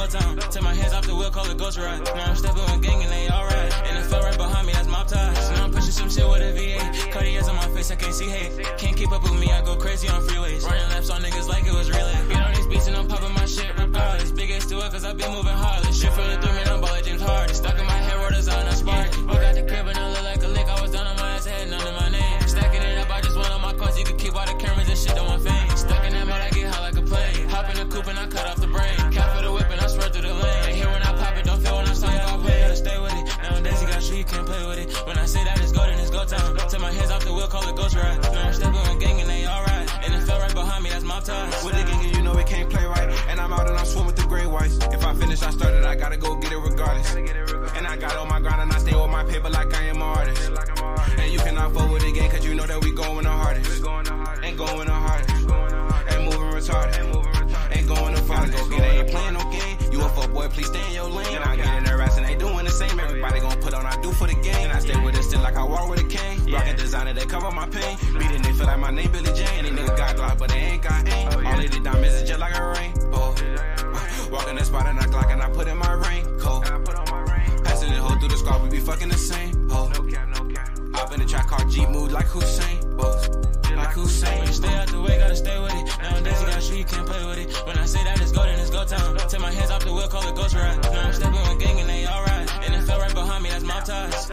time. Take my hands off the wheel, call it ghost ride. Now I'm stepping with gang and they alright. And it fell right behind me, that's mob ties. Now I'm pushing some shit with a V8. Cartier's on my face, I can't see hate. Can't keep up with me, I go crazy on freeways. Running laps on niggas like it was relay. Get on these beats and I'm popping my shit regardless. Big ass to it cause I been moving heartless. Shit feeling through me, I'm ball like James Harden. Stuck in my head, rotors on a spark. Walk out the crib and I look like a lick. I was down on my ass, I had none of my name. Stacking it up, I just want on my coins. You can keep all the cameras and shit on my face. Stuck in that mode, I get high like a plane. Hop in the coupe and I cut off the brain. Cap for the whip and I swear through the lane. Ain't here when I pop it, don't feel when I'm sorry about pay. Gotta stay with it. Nowadays you got shit, you can't play with it. When I say that it's go, then it's go time. Take my hands off the wheel, call it ghost ride. Now I'm stepping with gang and they alright. And it fell right behind me, that's mob ties. With the gang and you know it can't play right. And I'm out and I'm swimming through gray whites. If I finish, I started, I gotta go get it regardless. And I got on my grind and I stay with my paper like I am an artist. And you cannot fuck with the game cause you know that we going the hardest. And going the hardest. And moving retarded. And going the farthest. Go get it, ain't playing no game. You a fuck boy, please stay in your lane. And I get in their ass and they doing the same. Everybody gon' put on, I do for the game. And I stay with it still like I walk with a cane. Rockin' designer, they cover my pain. Beating, they feel like my name Billy Jane. These niggas got Glock, but they ain't got aim. All of the diamonds is just like a rainbow. Walk in that spot and I Glock and I put in my raincoat. Passing the hoe through the squad, we be fucking the same hoe. Hop in the track car, Jeep move like Hussein. Like Hussein. When you stay out the way, gotta stay with it. Nowadays you got shit, you can't play with it. When I say that it's go, then it's go time. Take my hands off the wheel, call it ghost ride. Now I'm stepping with gang and they alright. And it fell right behind me, that's mob ties.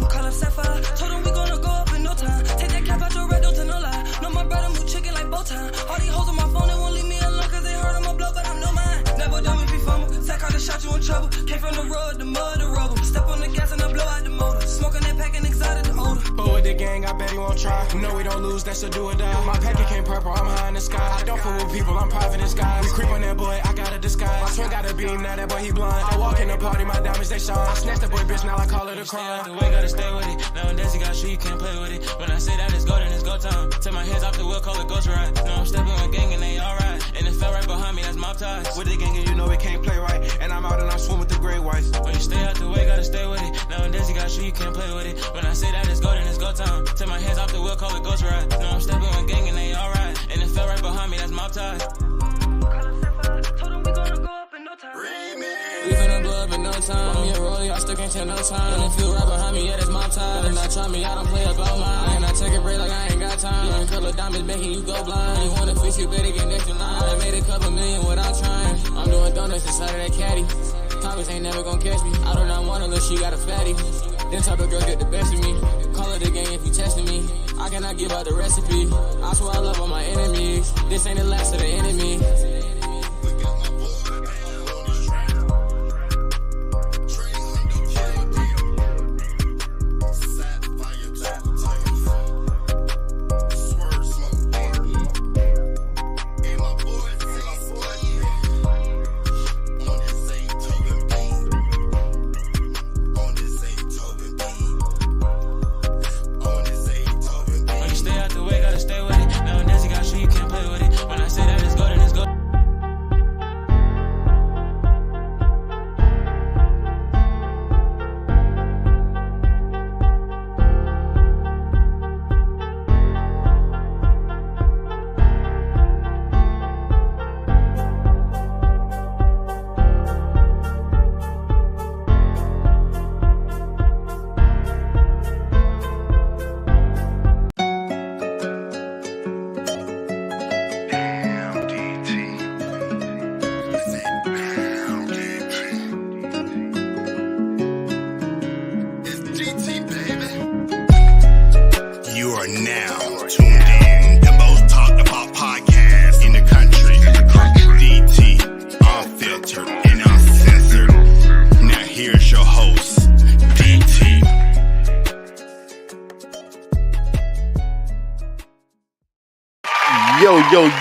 Call up Sapphire, told him we gonna go up in no time. Take that cap out your red, don't tell no lie. Know my brother move chicken like bow time. All these hoes on my phone, they won't leave me alone cause they heard I'm a blow, but I'm no mine. Never done me be fumble. Sack out the shot, you in trouble. Came from the road, the mud, the rubble. Step on the gas and I blow out the motor. Smoking that pack and exotic the odor. But with the gang, I bet he won't try. No, we don't lose, that's a do or die. My packet came purple, I'm high in the sky. I don't fool with people, I'm private in skies. We creep on that boy, I got a disguise. My twin got a beam, now that boy he blind. I walk in the party, my diamonds they shine. I snatch the boy bitch, now I call it a Stay crime. out the way, gotta stay with it. Nowadays you got shit, you can't play with it. When I say that it's go, then it's go time. Take my hands off the wheel, call it ghost ride. Now I'm stepping with gang and they alright. And it fell right behind me, that's mob ties. With the gang and you know it can't play right. And I'm out and I'm swimming through gray whites. When you stay out the way, gotta stay with it. Nowadays you got shit, you can't play with it. When I say that it's go, then it's go time. Take my hands off the wheel, call it ghost ride. Now I'm stepping with gang and they alright. And it fell right behind me, that's mob ties. Told him we gonna go up in no time. We finna blow up in no time. Me and Rolly, I still can't tell no time. And it feel right behind me, yeah, that's my time. And I try me, I don't play about mine. And I take a break like I ain't got time. And color diamonds making you go blind. You wanna fix, you better get next in line. I made a couple million without trying. I'm doing donuts inside of that caddy. Thomas ain't never gonna catch me. I do not want unless she got a fatty. Then type of girl get the best of me. Call it a game if you testing me. I cannot give out the recipe. I swear I love all my enemies. This ain't the last of the enemy.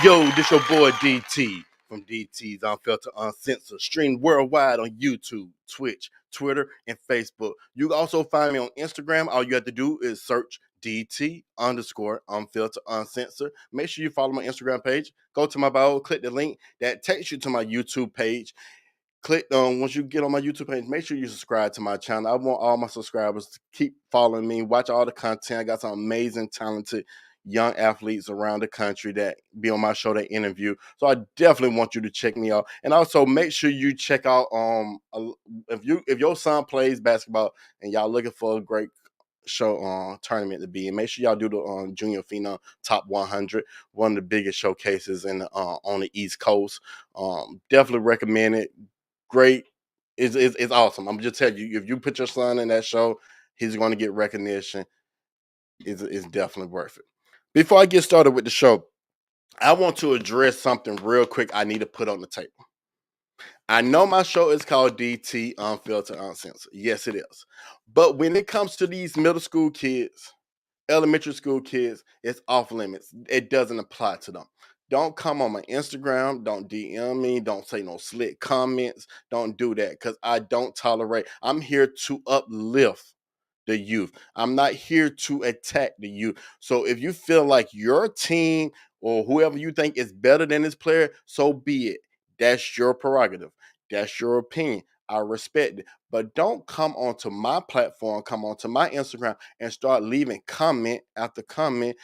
Yo, this your boy DT from DT's Unfiltered Uncensored, streamed worldwide on YouTube, Twitch, Twitter, and Facebook. You can also find me on Instagram. All you have to do is search DT_Unfiltered Uncensored. Make sure you follow my Instagram page. Go to my bio, click the link that takes you to my YouTube page. Click once you get on my YouTube page, make sure you subscribe to my channel. I want all my subscribers to keep following me, watch all the content. I got some amazing, talented young athletes around the country that be on my show that interview. So I definitely want you to check me out, and also make sure you check out if your son plays basketball and y'all looking for a great show tournament to be in, make sure y'all do the Junior Phenom Top 100, one of the biggest showcases in on the East Coast. Definitely recommend it. Great. It's awesome. I'm just telling you, if you put your son in that show, he's going to get recognition. It's definitely worth it. Before I get started with the show, I want to address something real quick I need to put on the table. I know my show is called DT Unfiltered Uncensored. Yes, it is. But when it comes to these middle school kids, elementary school kids, it's off limits. It doesn't apply to them. Don't come on my Instagram. Don't DM me. Don't say no slick comments. Don't do that because I don't tolerate. I'm here to uplift the youth. I'm not here to attack the youth. So if you feel like your team or whoever you think is better than this player, so be it. That's your prerogative. That's your opinion. I respect it. But don't come onto my platform, come onto my Instagram and start leaving comment after comment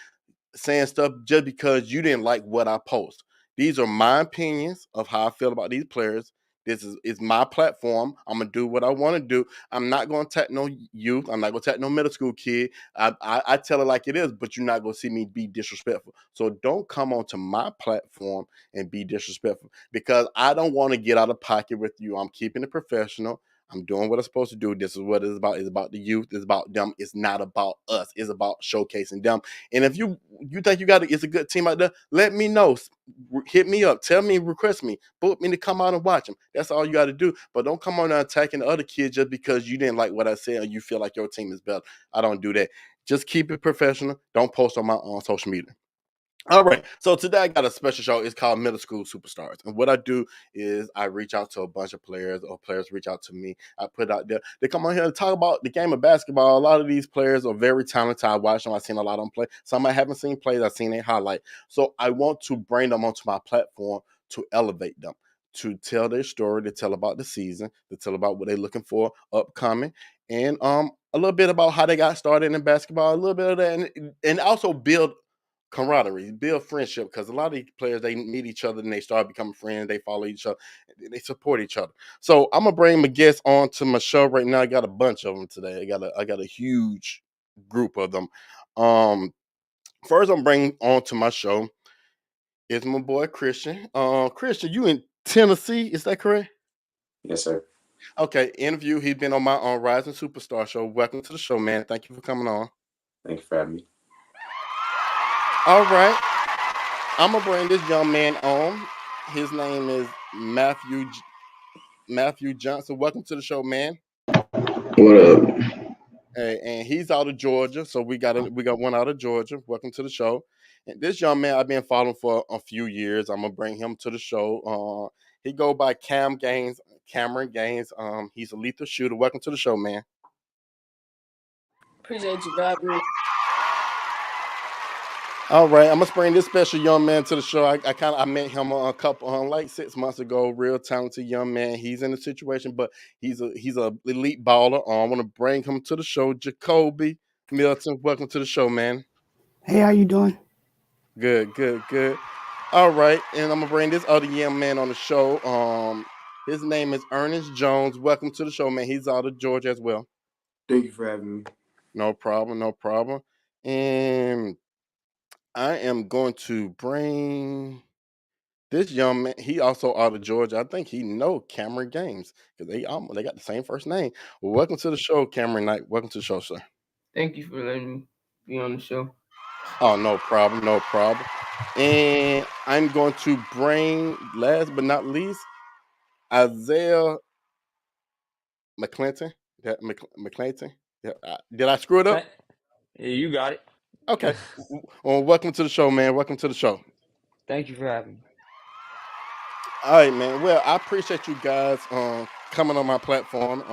saying stuff just because you didn't like what I post. These are my opinions of how I feel about these players. This is my platform. I'm gonna do what I want to do. I'm not gonna attack no youth. I'm not gonna attack no middle school kid. I tell it like it is, but you're not gonna see me be disrespectful. So don't come onto my platform and be disrespectful because I don't want to get out of pocket with you. I'm keeping it professional. I'm doing what I'm supposed to do. This is what it's about. It's about the youth. It's about them. It's not about us. It's about showcasing them. And if you think it's a good team out there, let me know. Hit me up. Tell me, request me. Book me to come out and watch them. That's all you got to do. But don't come on and attacking the other kids just because you didn't like what I said or you feel like your team is better. I don't do that. Just keep it professional. Don't post on my social media. All right. So today I got a special show. It's called Middle School Superstars. And what I do is I reach out to a bunch of players or players reach out to me. I put out there. They come on here and talk about the game of basketball. A lot of these players are very talented. I watch them. I've seen a lot of them play. Some I haven't seen plays. I've seen their highlight. So I want to bring them onto my platform to elevate them, to tell their story, to tell about the season, to tell about what they're looking for upcoming, and a little bit about how they got started in basketball, a little bit of that, and also build camaraderie, build friendship, because a lot of these players, they meet each other and they start becoming friends, they follow each other, they support each other. So I'm gonna bring my guests on to my show right now. I got a bunch of them today. I got a huge group of them. First I'm bringing on to my show is my boy Christian. Christian, you in Tennessee, is that correct? Yes, sir. Okay, interview. He's been on my Rising Superstar show. Welcome to the show, man. Thank you for coming on. Thank you for having me. All right. I'm gonna bring this young man on. His name is Matthew Johnson. Welcome to the show, man. What up? And he's out of Georgia, so we got one out of Georgia. Welcome to the show. And this young man I've been following for a few years. I'm gonna bring him to the show. He go by Cameron Gaines. He's a lethal shooter. Welcome to the show, man. Appreciate you, Bobby. All right, I'm gonna bring this special young man to the show. I met him a couple like 6 months ago. Real talented young man. He's in a situation, but he's a elite baller. I want to bring him to the show. Gakobe Milton, welcome to the show, man. Hey, how you doing? Good. All right, and I'm gonna bring this other young man on the show. His name is Ernest Jones. Welcome to the show, man. He's out of Georgia as well. Thank you for having me. No problem. And I am going to bring this young man. He also out of Georgia. I think he know Cameron Gaines because they got the same first name. Well, welcome to the show, Cameron Knight. Welcome to the show, sir. Thank you for letting me be on the show. Oh, no problem. And I'm going to bring, last but not least, Isaiah McClenton. McClenton. Yeah, did I screw it up? Yeah, you got it. Okay. Well, welcome to the show, man. Welcome to the show. Thank you for having me. All right, man. Well, I appreciate you guys coming on my platform.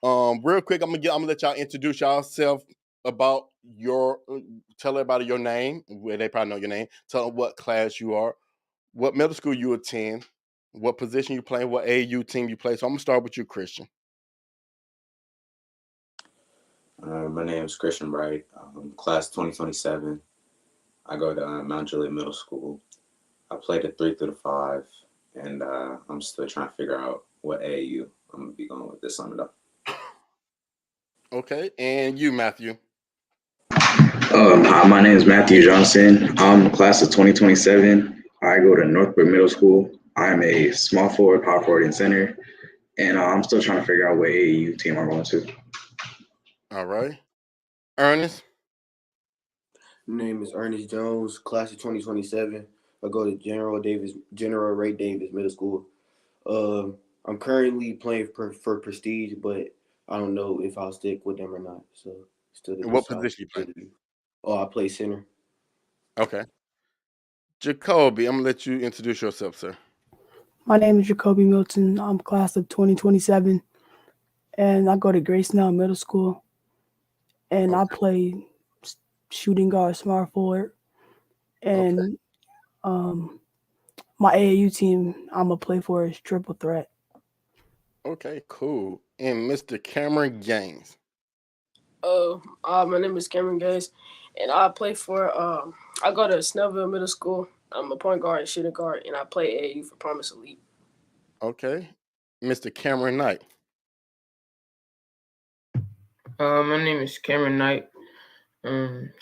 Real quick, I'm gonna let y'all introduce yourself about tell everybody your name. Well, they probably know your name. Tell them what class you are, what middle school you attend, what position you play, what AAU team you play. So I'm gonna start with you, Christian. My name is Christian Bright, class 2027. I go to Mount Juliet Middle School. I played a 3 through the 5, and I'm still trying to figure out what AAU I'm going to be going with this summer, though. Okay, and you, Matthew. Hi, my name is Matthew Johnson. I'm class of 2027. I go to Northbrook Middle School. I'm a small forward, power forward, and center. And I'm still trying to figure out what AAU team I'm going to. All right. Ernest. Name is Ernest Jones, class of 2027. I go to General Ray Davis Middle School. I'm currently playing for Prestige, but I don't know if I'll stick with them or not. So still to What decide. position you play? Oh, I play center. Okay. Jacoby, I'm gonna let you introduce yourself, sir. My name is Gakobe Milton. I'm class of 2027, and I go to Grace Now Middle School, and I play shooting guard, smart forward, and my AAU team I'm gonna play for is triple threat. Okay, cool. And Mr. Cameron Gaines. My name is Cameron Gaines, and I play for I go to Snellville Middle School. I'm a point guard and shooting guard, and I play AAU for Promise Elite. Okay. Mr. Cameron Knight. My name is Cameron Knight.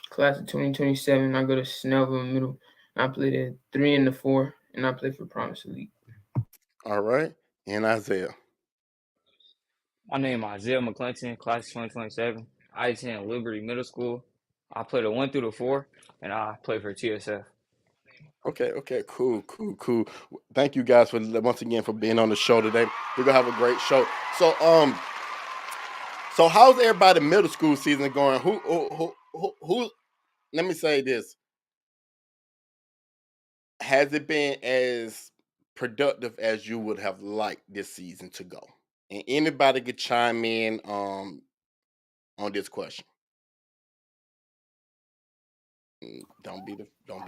Class of 2027. I go to Snellville Middle. I play the 3 and the 4, and I play for Promise Elite. All right. And Isaiah. My name is Isaiah McClenton, class of 2027. I attend Liberty Middle School. I play the 1 through the 4, and I play for TSF. Okay, cool. Thank you guys for once again for being on the show today. We're gonna have a great show. So how's everybody middle school season going? Who let me say this. Has it been as productive as you would have liked this season to go? And anybody could chime in on this question. Don't be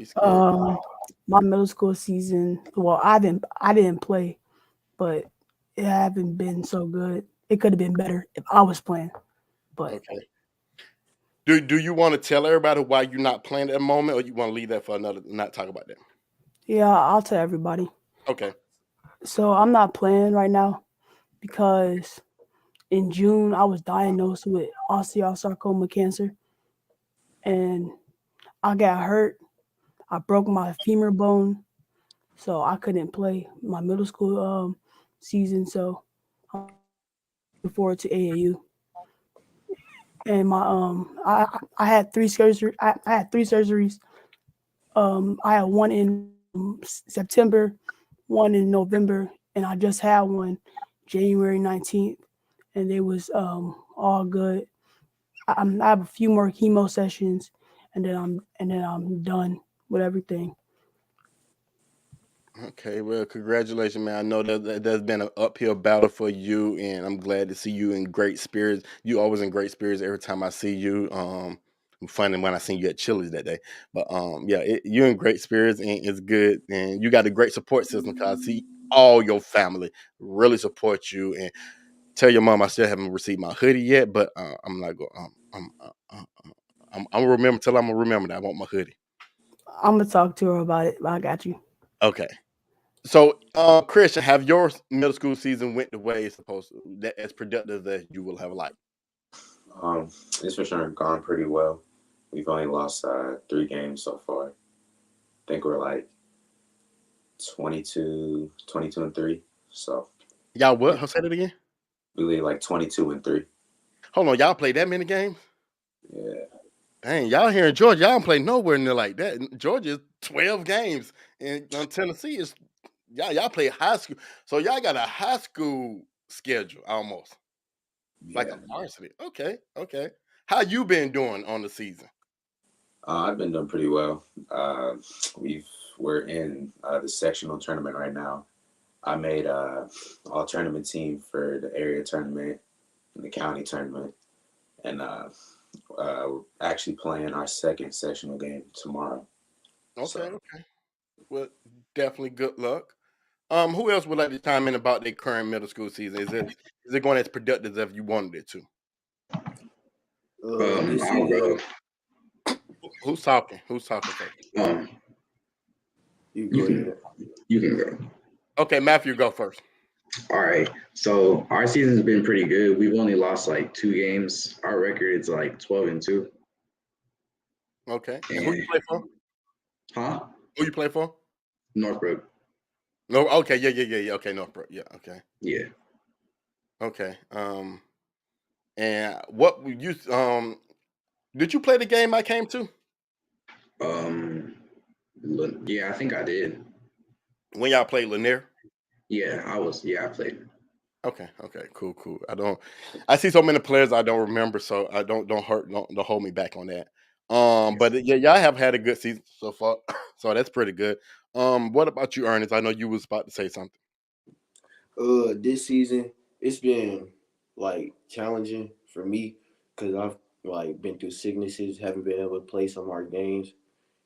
scared. My middle school season. Well, I didn't play, but it haven't been so good. It could have been better if I was playing. But Okay. Do you want to tell everybody why you're not playing at the moment, or you want to leave that for another? Not talk about that. yeah, I'll tell everybody. Okay. So I'm not playing right now because in June I was diagnosed with osteosarcoma cancer, and I got hurt. I broke my femur bone, so I couldn't play my middle school season. So I'm looking forward to AAU. And I had three surgeries. I had three surgeries. I had one in September, one in November, and I just had one January 19th, and they was all good. I have a few more chemo sessions, and then I'm done with everything. Okay, well, congratulations, man. I know that there's been an uphill battle for you, and I'm glad to see you in great spirits. You always in great spirits every time I see you. Funny when I seen you at Chili's that day, but yeah, you're in great spirits, and it's good, and you got a great support system. Cause I see all your family really support you, and tell your mom I still haven't received my hoodie yet, but I'm not going. I'm gonna remember till I'm gonna remember that I want my hoodie. I'm gonna talk to her about it. But I got you. Okay. So, Christian, have your middle school season went the way it's supposed to, that as productive as you will have liked? It's for sure gone pretty well. We've only lost 3 games so far. I think we're like 22 and 3. So Y'all what? I'll say that again. we lead like 22 and 3. Hold on, y'all played that many games? Yeah. Dang, y'all here in Georgia, y'all don't play nowhere near like that. Georgia is 12 games, and Tennessee is y'all play high school. So y'all got a high school schedule almost. Like a varsity. Okay. How you been doing on the season? I've been doing pretty well. We're in the sectional tournament right now. I made all tournament team for the area tournament and the county tournament, and we're actually playing our second sectional game tomorrow. Okay. Well, definitely good luck. Who else would like to chime in about their current middle school season? Is it going as productive as you wanted it to? This I'll season, go. Who's talking? Who's talking first? you You go can ahead. you can go. Okay, Matthew, go first. All right. So our season's been pretty good. We've only lost like 2 games. Our record is like 12-2. Okay. And who you And play for? huh? Who you play for? Northbrook. No. Okay. Yeah. Okay, Northbrook. Yeah. Okay. Yeah. Okay. And what you did you play the game I came to Um. Yeah, I think I did. when y'all played Lanier? Yeah, I was. Yeah, I played. Okay. Cool. I see so many players I don't remember, so I don't hold me back on that. But yeah, y'all have had a good season so far, so that's pretty good. What about you, Ernest? I know you was about to say something. This season it's been like challenging for me because I've like been through sicknesses, haven't been able to play some of our games,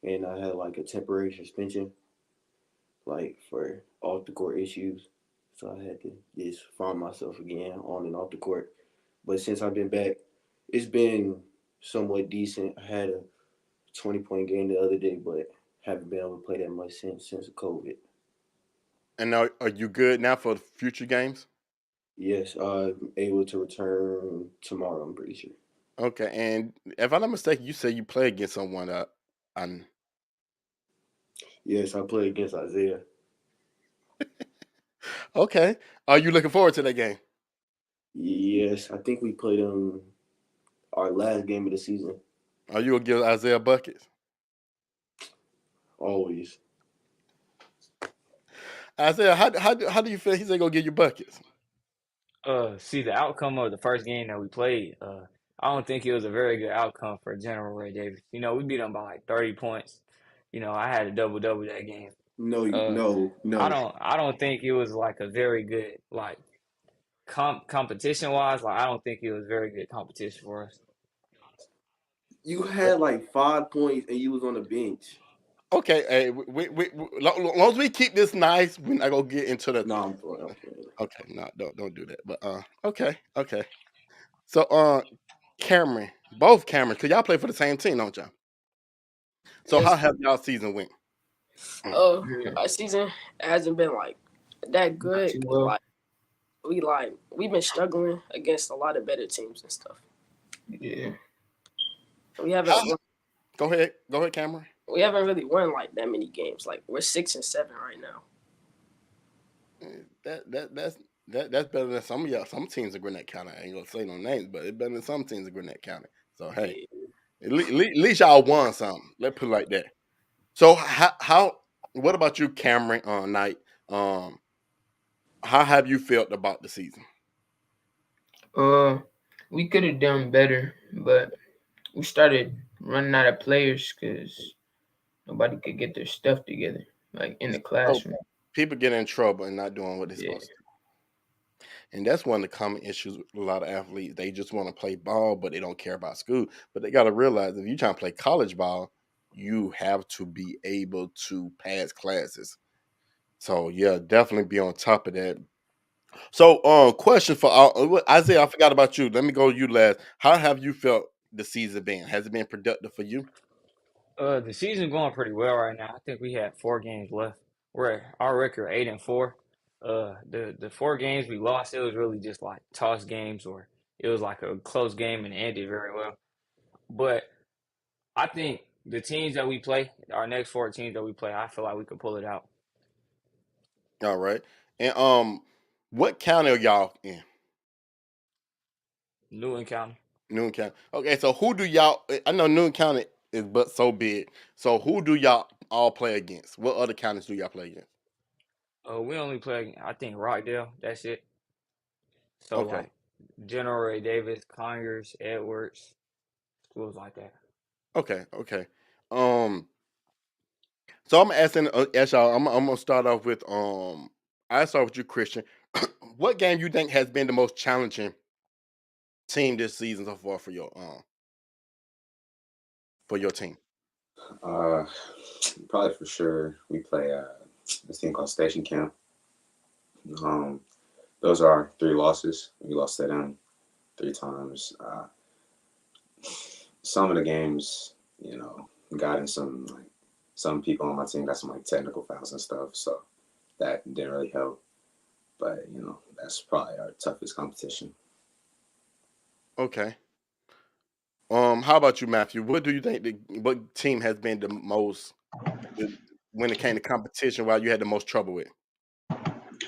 and I had like a temporary suspension, like for off the court issues. So I had to just find myself again on and off the court. But since I've been back, it's been somewhat decent. I had a 20-point game the other day, but haven't been able to play that much since COVID. And now, are you good now for the future games? Yes, I'm able to return tomorrow. I'm pretty sure. Okay, and if I'm not mistaken, you said you play against someone. On Yes, I play against Isaiah. okay, are you looking forward to that game? Yes, I think we played him our last game of the season. Are you gonna give Isaiah buckets? Always. Isaiah, how do you feel he's gonna give you buckets? See the outcome of the first game that we played. I don't think it was a very good outcome for General Ray Davis. We beat them by like 30 points. I had a double double that game. No, Uh, no, I no. don't think it was like a very good like competition wise. Like I don't think it was very good competition for us. You had like 5 points and you was on the bench. Okay, hey, long as we keep this nice, we're not gonna get into the. No, I'm playing. I'm playing. Okay, no, don't do that. But okay. So Cameron, both Camerons, cause y'all play for the same team, don't y'all? So how Yes. have y'all season went? Our season hasn't been like that Not good. too 'Cause, well. we've been struggling against a lot of better teams and stuff. Yeah. We haven't won, Go ahead, Cameron. we haven't really won like that many games. Like we're 6-7 right now. That's better than some of y'all. Some teams in Gwinnett County. I ain't gonna say no names, but it's better than some teams in Gwinnett County. So hey, at least y'all won something. Let's put it like that. So how what about you, Cameron? Knight. How have you felt about the season? We could have done better, but we started running out of players because nobody could get their stuff together, like in the Oh, classroom. people get in trouble and not doing what they're Yeah. supposed to. And that's one of the common issues with a lot of athletes. They just want to play ball, but they don't care about school. But they got to realize if you're trying to play college ball, you have to be able to pass classes. So yeah, definitely be on top of that. So, question for Isaiah, I forgot about you. Let me go you last. How have you felt the season been? Has it been productive for you? The season's going pretty well right now. I think we had 4 games left. We're at our record 8-4. The 4 games we lost, it was really just like toss games, or it was like a close game and it ended very well. But I think the teams that we play, our next 4 teams that we play, I feel like we could pull it out. All right. And what county are y'all in? Newton County. Newton County. Okay, so who do y'all? I know Newton County is but so big. So who do y'all all play against? What other counties do y'all play against? We only play, I think, Rockdale. That's it. So Okay. like General Ray Davis, Conyers, Edwards, schools like that. Okay. Um. So I'm asking, ask y'all. I'm gonna start off with I start with you, Christian. What game you think has been the most challenging team this season so far for your team? Uh, Probably for sure we play this team called Station Camp. Um, those are our 3 losses. We lost to them 3 times. some of the games, got in some people on my team got some like technical fouls and stuff, so that didn't really help. But that's probably our toughest competition. Okay. How about you, Matthew? What do you think? What team has been the most when it came to competition? While you had the most trouble with?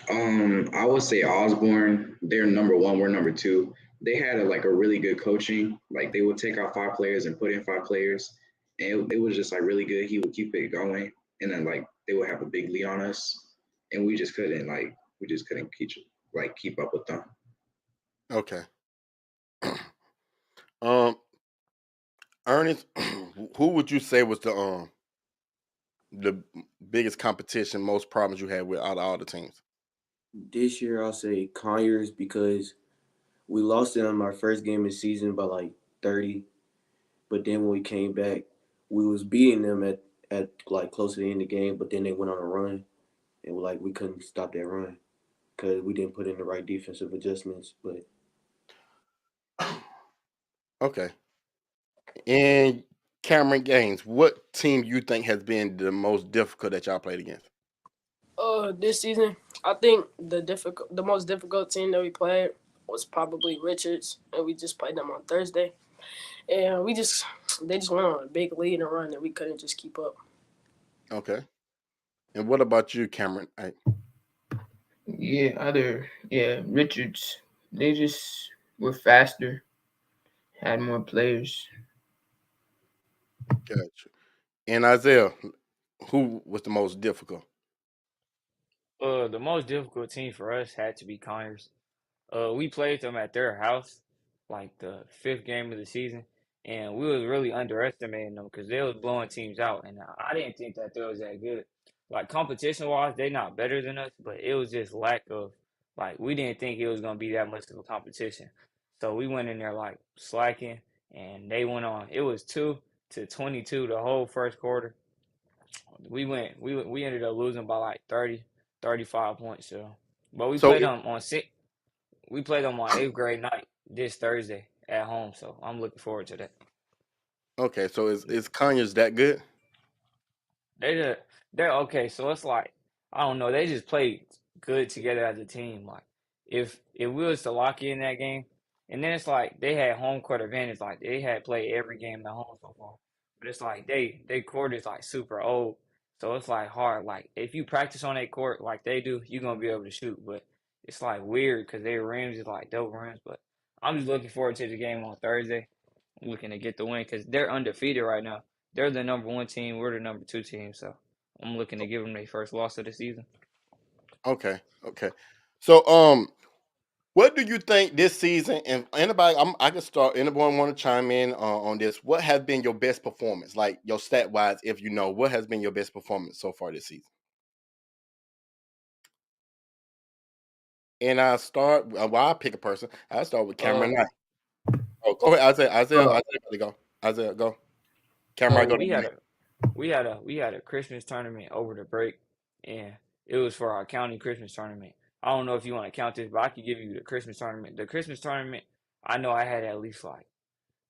I would say Osborne. They're number one. We're number two. They had a really good coaching. Like they would take out 5 players and put in 5 players, and it was just like really good. He would keep it going, and then like they would have a big lead on us, and we just couldn't keep up with them. Okay. Um, Ernest, who would you say was the biggest competition, most problems you had with out of all the teams? This year, I'll say Conyers because we lost it on our first game of the season by like 30. But then when we came back, we was beating them at like close to the end of the game. But then they went on a run, and we couldn't stop that run because we didn't put in the right defensive adjustments. But Okay. And Cameron Gaines, what team you think has been the most difficult that y'all played against? This season, I think the most difficult team that we played was probably Richards, and we just played them on Thursday, and they just went on a big lead and run that we couldn't just keep up. Okay. And what about you, Cameron? Richards. They just were faster, had more players. Gotcha. And Isaiah, who was the most difficult? The most difficult team for us had to be Conyers. We played them at their house, like the fifth game of the season, and we was really underestimating them because they was blowing teams out, and I didn't think that they was that good. Like competition wise, they not better than us, but it was just lack of like we didn't think it was gonna be that much of a competition. So we went in there like slacking, and they went on. It was 2-22 the whole first quarter. We ended up losing by like 30, 35 points. So, but we So, played them on six. We play them on eighth grade night this Thursday at home, so I'm looking forward to that. okay, so is Conyers that good? They just, they're okay. So it's like I don't know. They just play good together as a team. Like if we was to lock in that game, and then it's like they had home court advantage. Like they had played every game at home so far, but it's like they court is like super old, so it's like hard. Like if you practice on that court like they do, you're gonna be able to shoot. But it's like weird because their rims is like dope rims. But I'm just looking forward to the game on Thursday. I'm looking to get the win because they're undefeated right now. They're the number one team. We're the number two team. So I'm looking to give them their first loss of the season. Okay, okay. So, what do you think this season? And anybody, I can start. Anyone want to chime in on this? What has been your best performance, like your stat wise? If you know, what has been your best performance so far this season? And I start. Well, I pick a person. I start with Cameron Uh, Knight. Oh, go ahead, Isaiah. Isaiah, Uh, Isaiah, gotta go. Isaiah, go. Cameron, go to we had Mike. a Christmas tournament over the break, and it was for our county Christmas tournament. I don't know if you want to count this, but I could give you the Christmas tournament. The Christmas tournament, I know I had at least like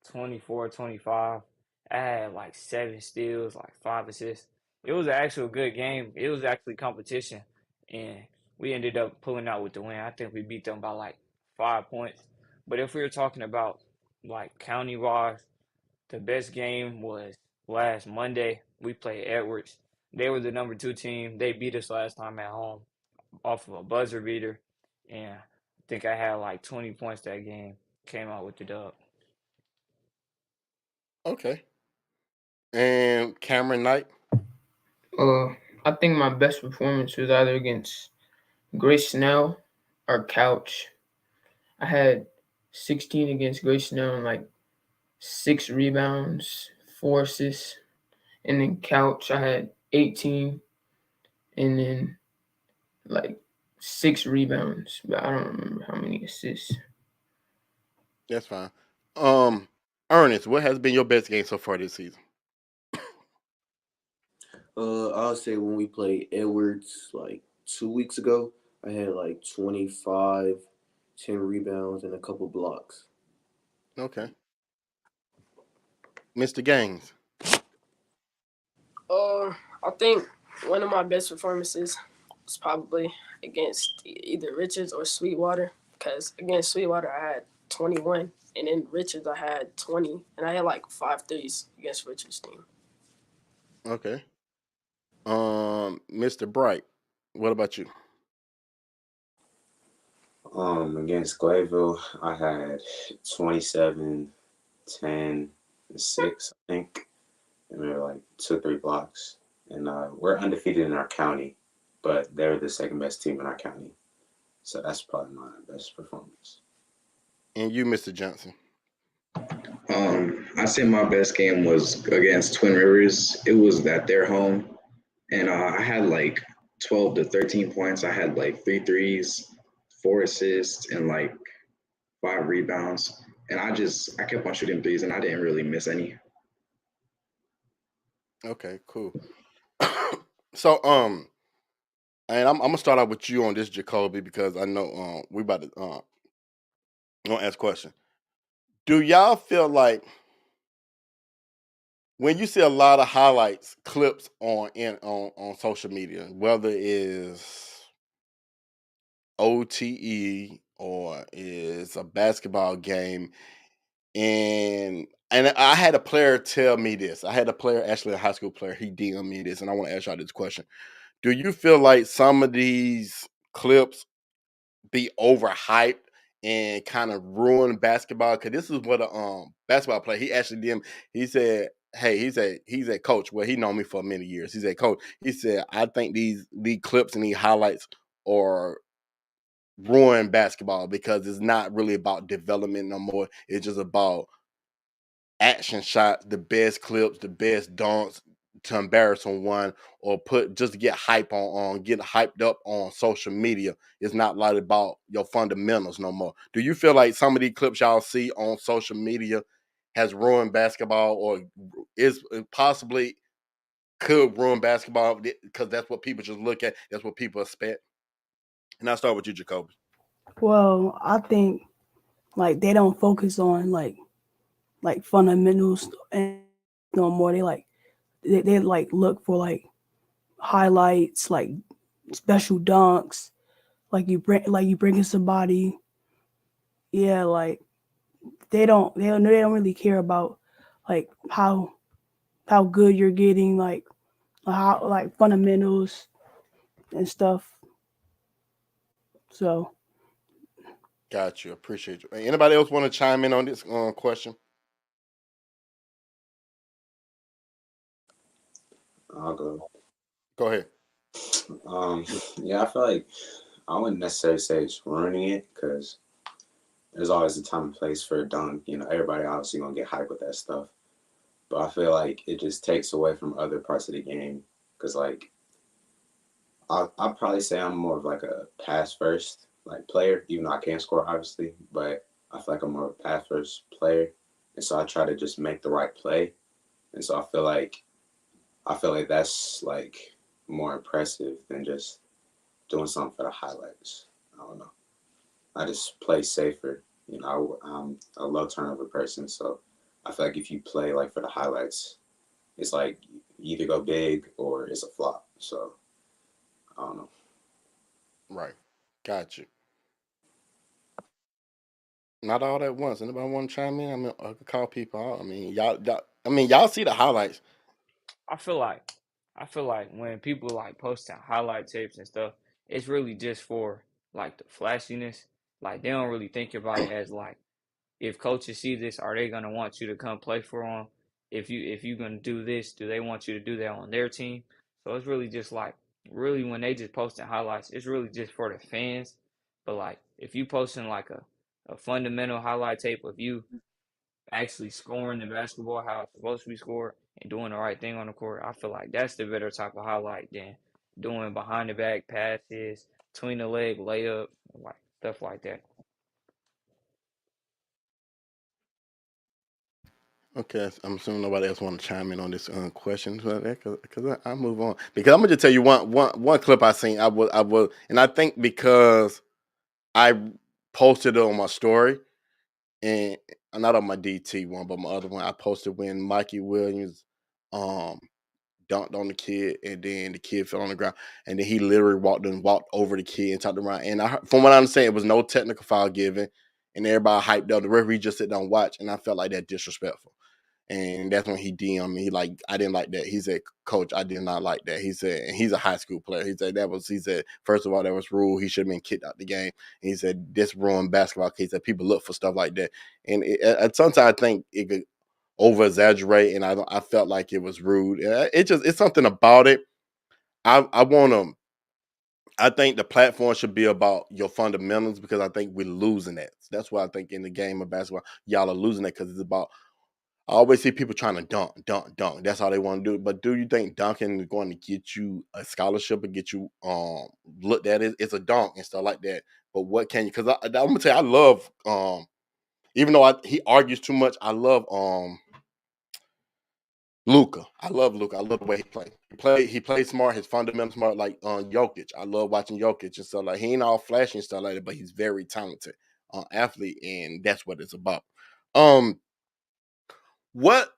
24, 25. I had like 7 steals, like 5 assists. It was an actual good game. It was actually competition, and we ended up pulling out with the win. I think we beat them by like 5 points. But if we were talking about like county wise, the best game was last Monday. We played Edwards. They were the number two team. They beat us last time at home off of a buzzer beater, and I think I had like 20 points that game. Came out with the dub. Okay. And Cameron Knight. uh, I think my best performance was either against Grace Snell or Couch. I had 16 against Grace Snell and like 6 rebounds, 4 assists. And then Couch, I had 18 and then like 6 rebounds, but I don't remember how many assists. That's fine. Ernest, what has been your best game so far this season? I'll say when we played Edwards like 2 weeks ago, I had like 25, 10 rebounds, and a couple blocks. Okay. Mr. Gaines? I think one of my best performances was probably against either Richards or Sweetwater. Because against Sweetwater, I had 21, and in Richards, I had 20, and I had like 5 threes against Richards' team. Okay. Mr. Bright, what about you? Against Glayville, I had 27, 10, and 6, I think. And we were like 2 or 3 blocks. And we're undefeated in our county, but they're the second best team in our county. So that's probably my best performance. And you, Mr. Johnson? I say my best game was against Twin Rivers. It was at their home, and I had like 12 to 13 points. I had like 3 threes, 4 assists, and like 5 rebounds. And I kept on shooting threes, and I didn't really miss any. Okay, cool. So, and I'm gonna start out with you on this, Jacoby, because I know we about to gonna ask a question. Do y'all feel like when you see a lot of highlights clips on social media, whether it is OTE or is a basketball game, and I had a player tell me this. I had a player, actually a high school player, he DM'd me this, and I want to ask y'all this question. Do you feel like some of these clips be overhyped and kind of ruin basketball? Because this is what a basketball player, he actually did. He said, "Hey, he's a coach. Well, he known me for many years. He's a coach. He said, I think these clips and these highlights are ruin basketball because it's not really about development no more. It's just about action shots, the best clips, the best dunks to embarrass someone or just to get hype on get hyped up on social media. It's not like about your fundamentals no more. Do you feel like some of these clips y'all see on social media has ruined basketball or is possibly could ruin basketball because that's what people just look at, that's what people expect? And I'll start with you, Jacoby. Well, I think like they don't focus on like fundamentals and no more. They like look for like highlights, like special dunks, like you bringing somebody. Yeah, like they don't really care about like how good you're getting, like how like fundamentals and stuff. So Got you. Appreciate you. Anybody else want to chime in on this question? I'll go. Go ahead. Yeah, I feel like I wouldn't necessarily say it's ruining it because there's always a time and place for a dunk. You know, everybody obviously gonna get hyped with that stuff. But I feel like it just takes away from other parts of the game because, like, I'll probably say I'm more of like a pass first like player, even though I can score obviously. But I feel like I'm more of a pass first player, and so I try to just make the right play. And so I feel like that's like more impressive than just doing something for the highlights. I don't know. I just play safer. You know, I'm a low turnover person, so I feel like if you play like for the highlights, it's like you either go big or it's a flop. So I don't know. Right. Got you. Not all at once. Anybody want to chime in? I mean, I could call people out. I mean, y'all see the highlights. I feel like when people like posting highlight tapes and stuff, it's really just for like the flashiness. Like they don't really think about it as like if coaches see this, are they gonna want you to come play for them? If you gonna do this, do they want you to do that on their team? So it's really just like really when they just posting highlights, it's really just for the fans. But like if you posting like a fundamental highlight tape of you actually scoring the basketball how it's supposed to be scored and doing the right thing on the court, I feel like that's the better type of highlight than doing behind the back passes, between the leg layup, like stuff like that. Okay, I'm assuming nobody else want to chime in on this question because I move on because I'm gonna just tell you one clip I seen. I was, and I think because I posted it on my story, and not on my DT one, but my other one. I posted when Mikey Williams um dunked on the kid, and then the kid fell on the ground, and then he literally walked over the kid and talked around. And from what I understand, it was no technical foul given, and everybody hyped up. The referee just sit down and watch, and I felt like that disrespectful. And that's when he DM'd me. He like, I didn't like that. He said, "Coach, I did not like that." He said, and he's a high school player. He said he said, first of all, that was rule. He should have been kicked out the game. And he said, this ruined basketball. He said, people look for stuff like that. And sometimes I think it could over exaggerate, and I felt like it was rude. It's something about it. I want to. I think the platform should be about your fundamentals, because I think we're losing that. That's why I think in the game of basketball, y'all are losing that, because it's about. I always see people trying to dunk, dunk, dunk. That's how they want to do it. But do you think dunking is going to get you a scholarship or get you looked at? It's a dunk and stuff like that. But what can you? Because I'm gonna tell you, I love even though he argues too much, I love Luca. I love Luca. I love the way he plays. He plays smart. His fundamental smart, like Jokic. I love watching Jokic and stuff like. He ain't all flashy and stuff like that, but he's very talented athlete, and that's what it's about. Um, what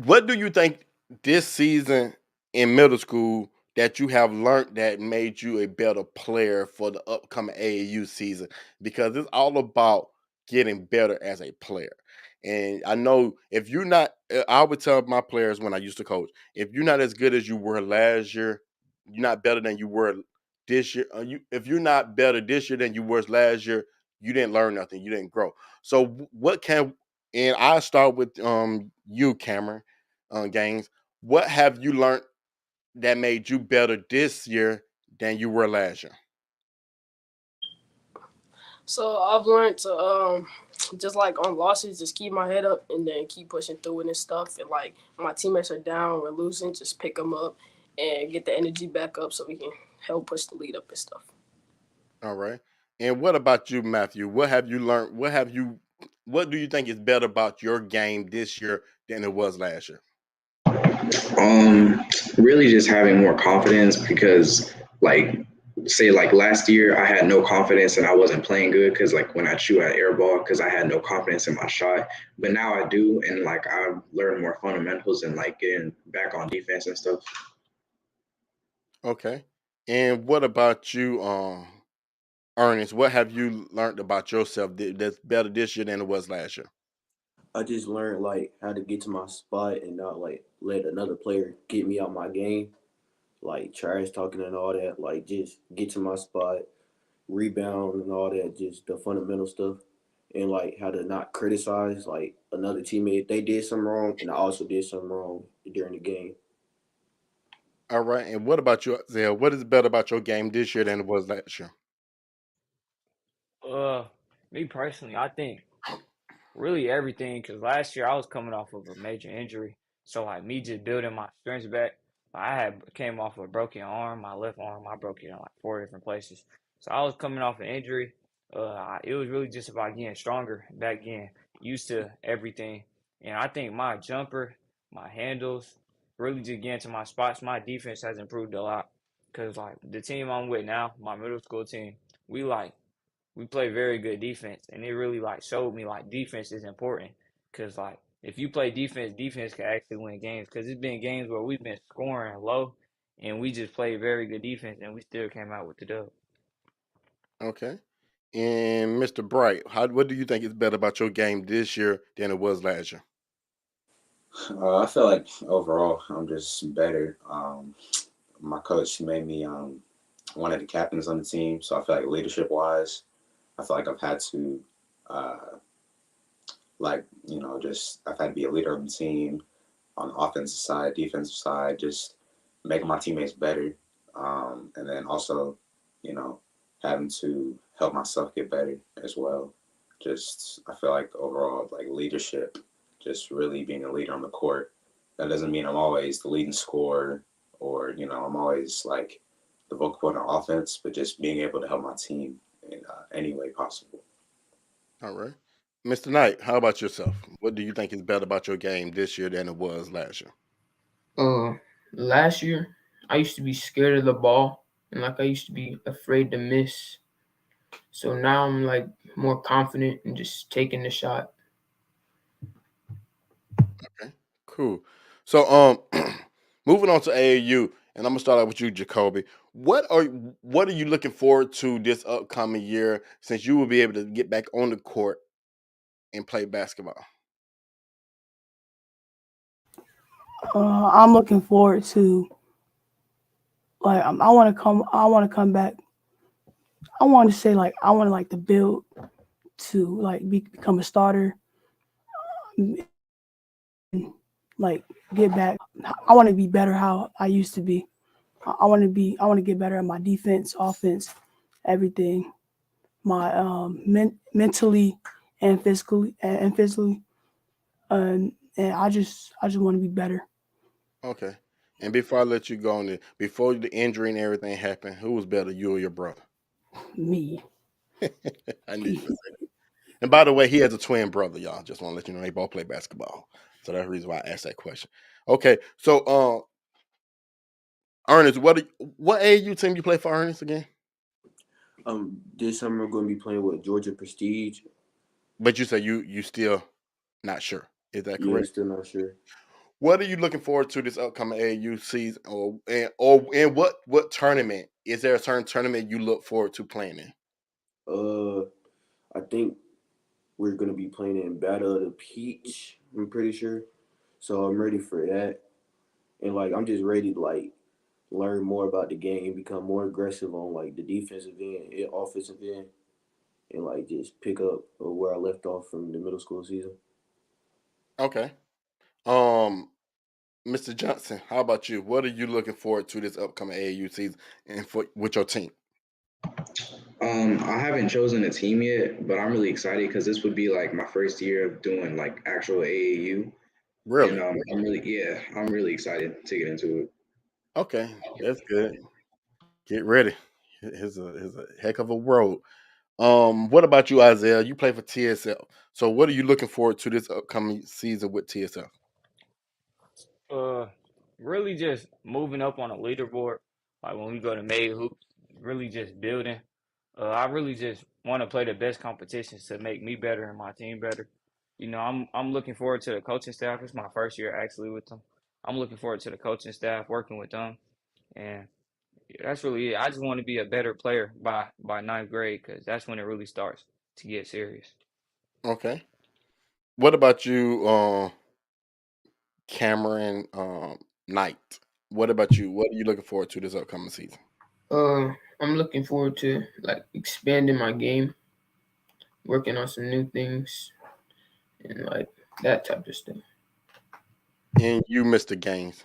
What do you think this season in middle school that you have learned that made you a better player for the upcoming AAU season? Because it's all about getting better as a player. And I know if you're not, I would tell my players when I used to coach, if you're not as good as you were last year, you're not better than you were this year. If you're not better this year than you were last year, you didn't learn nothing. You didn't grow. So what can, and I start with you, Cameron Gaines. What have you learned that made you better this year than you were last year? So I've learned to just like on losses, just keep my head up and then keep pushing through it and stuff. And like when my teammates are down or losing, just pick them up and get the energy back up so we can help push the lead up and stuff. All right. And what about you, Matthew? What have you learned? What do you think is better about your game this year than it was last year? Um, Really just having more confidence because, like, say like last year I had no confidence and I wasn't playing good because like when I shoot at air ball because I had no confidence in my shot. But now I do, and like I've learned more fundamentals and like getting back on defense and stuff. Okay. And what about you, Ernest? What have you learned about yourself that's better this year than it was last year? I just learned like how to get to my spot and not like let another player get me out my game, like trash talking and all that. Like just get to my spot, rebound and all that, just the fundamental stuff. And like how to not criticize like another teammate if they did something wrong and I also did something wrong during the game. All right. And what about you, Zell? What is better about your game this year than it was last year? Uh, Me personally, I think really everything. Because last year I was coming off of a major injury, so like me just building my strengths back. I had came off a broken arm, my left arm. I broke it in like 4 different places. So I was coming off an injury. It was really just about getting stronger back then, used to everything. And I think my jumper, my handles, really just getting to my spots. My defense has improved a lot. Cause like the team I'm with now, my middle school team, we like we play very good defense, and it really like showed me like defense is important. Cause like if you play defense, defense can actually win games. Cause it's been games where we've been scoring low, and we just played very good defense, and we still came out with the dub. Okay. And Mr. Bright, what do you think is better about your game this year than it was last year? I feel like overall I'm just better. My coach made me one of the captains on the team, so I feel like leadership wise, I feel like I've had to uh, just I've had to be a leader of the team on the offensive side, defensive side, just making my teammates better, and then also, you know, having to help myself get better as well. Just I feel like overall like leadership, just really being a leader on the court. That doesn't mean I'm always the leading scorer or I'm always like the vocal point on offense, but just being able to help my team in any way possible. All right. Mr. Knight, how about yourself? What do you think is better about your game this year than it was last year? Uh, Last year I used to be scared of the ball and like I used to be afraid to miss. So now I'm like more confident in just taking the shot. Okay, cool. So moving on to AAU, and I'm gonna start out with you, Jacoby. What are you looking forward to this upcoming year since you will be able to get back on the court and play basketball? I'm looking forward to like I want to come. I want to come back. I want to say like I want to like to build to like become a starter, like get back. I want to be better how I used to be. I want to be. I want to get better at my defense, offense, everything. My mentally and physically, and I just want to be better. Okay. And before I let you go on it, before the injury and everything happened, who was better, you or your brother? Me. I knew you would say that. And by the way, he has a twin brother, y'all. Just want to let you know they both play basketball. So that's the reason why I asked that question. Okay, so Ernest, what AAU team you play for, Ernest, again? This summer I'm going to be playing with Georgia Prestige. But you say you still not sure. Is that Yeah, correct? still not sure. What are you looking forward to this upcoming AAU season, or what tournament? Is there a certain tournament you look forward to playing in? Uh, I think we're going to be playing in Battle of the Peach. I'm pretty sure. So I'm ready for that. And like I'm just ready to like learn more about the game, become more aggressive on like the defensive end, offensive end, and like just pick up where I left off from the middle school season. Okay. Um, Mr. Johnson, how about you? What are you looking forward to this upcoming AAU season and for with your team? I haven't chosen a team yet, but I'm really excited because this would be like my first year of doing like actual AAU, and Really? I'm really excited to get into it. Okay, that's good. Get ready. Here's a heck of a road. What about you, Isaiah? You play for TSL. So what are you looking forward to this upcoming season with TSL? Uh, really just moving up on a leaderboard. Like when we go to May hoops, really just building. I really just want to play the best competitions to make me better and my team better. I'm looking forward to the coaching staff. It's my first year actually with them. I'm looking forward to the coaching staff working with them, and that's really it. I just want to be a better player by ninth grade because that's when it really starts to get serious. Okay. What about you, Cameron Knight? What about you? What are you looking forward to this upcoming season? I'm looking forward to like expanding my game, working on some new things, and like that type of stuff. And you, Mr. Gaines.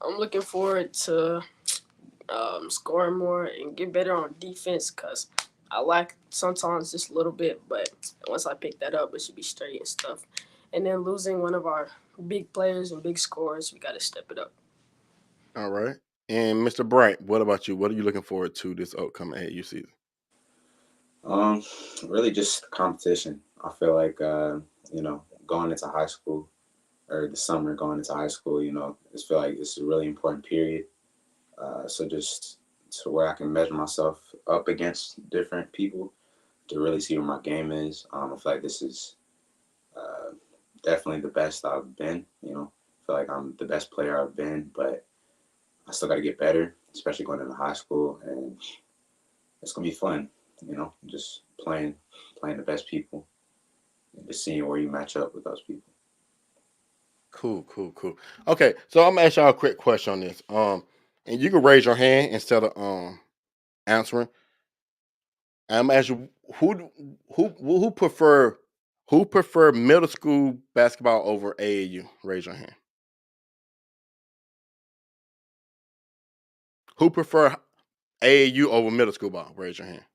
I'm looking forward to scoring more and get better on defense because I lack sometimes just a little bit, but once I pick that up, it should be straight and stuff. And then losing one of our big players and big scorers, we got to step it up. All right. And Mr. Bright, what about you? What are you looking forward to this upcoming AAU season? Um, Really just competition. I feel like going into high school or the summer going into high school, I just feel like it's a really important period. So just to where I can measure myself up against different people to really see where my game is. I feel like this is uh, definitely the best I've been. I feel like I'm the best player I've been, but I still got to get better, especially going into high school, and it's gonna be fun. Just playing the best people, and just seeing where you match up with those people. Cool, cool, cool. Okay, so I'm gonna ask y'all a quick question on this. And you can raise your hand instead of answering. I'm gonna ask you who prefer middle school basketball over AAU. Raise your hand. Who prefer AAU over middle school ball? Raise your hand.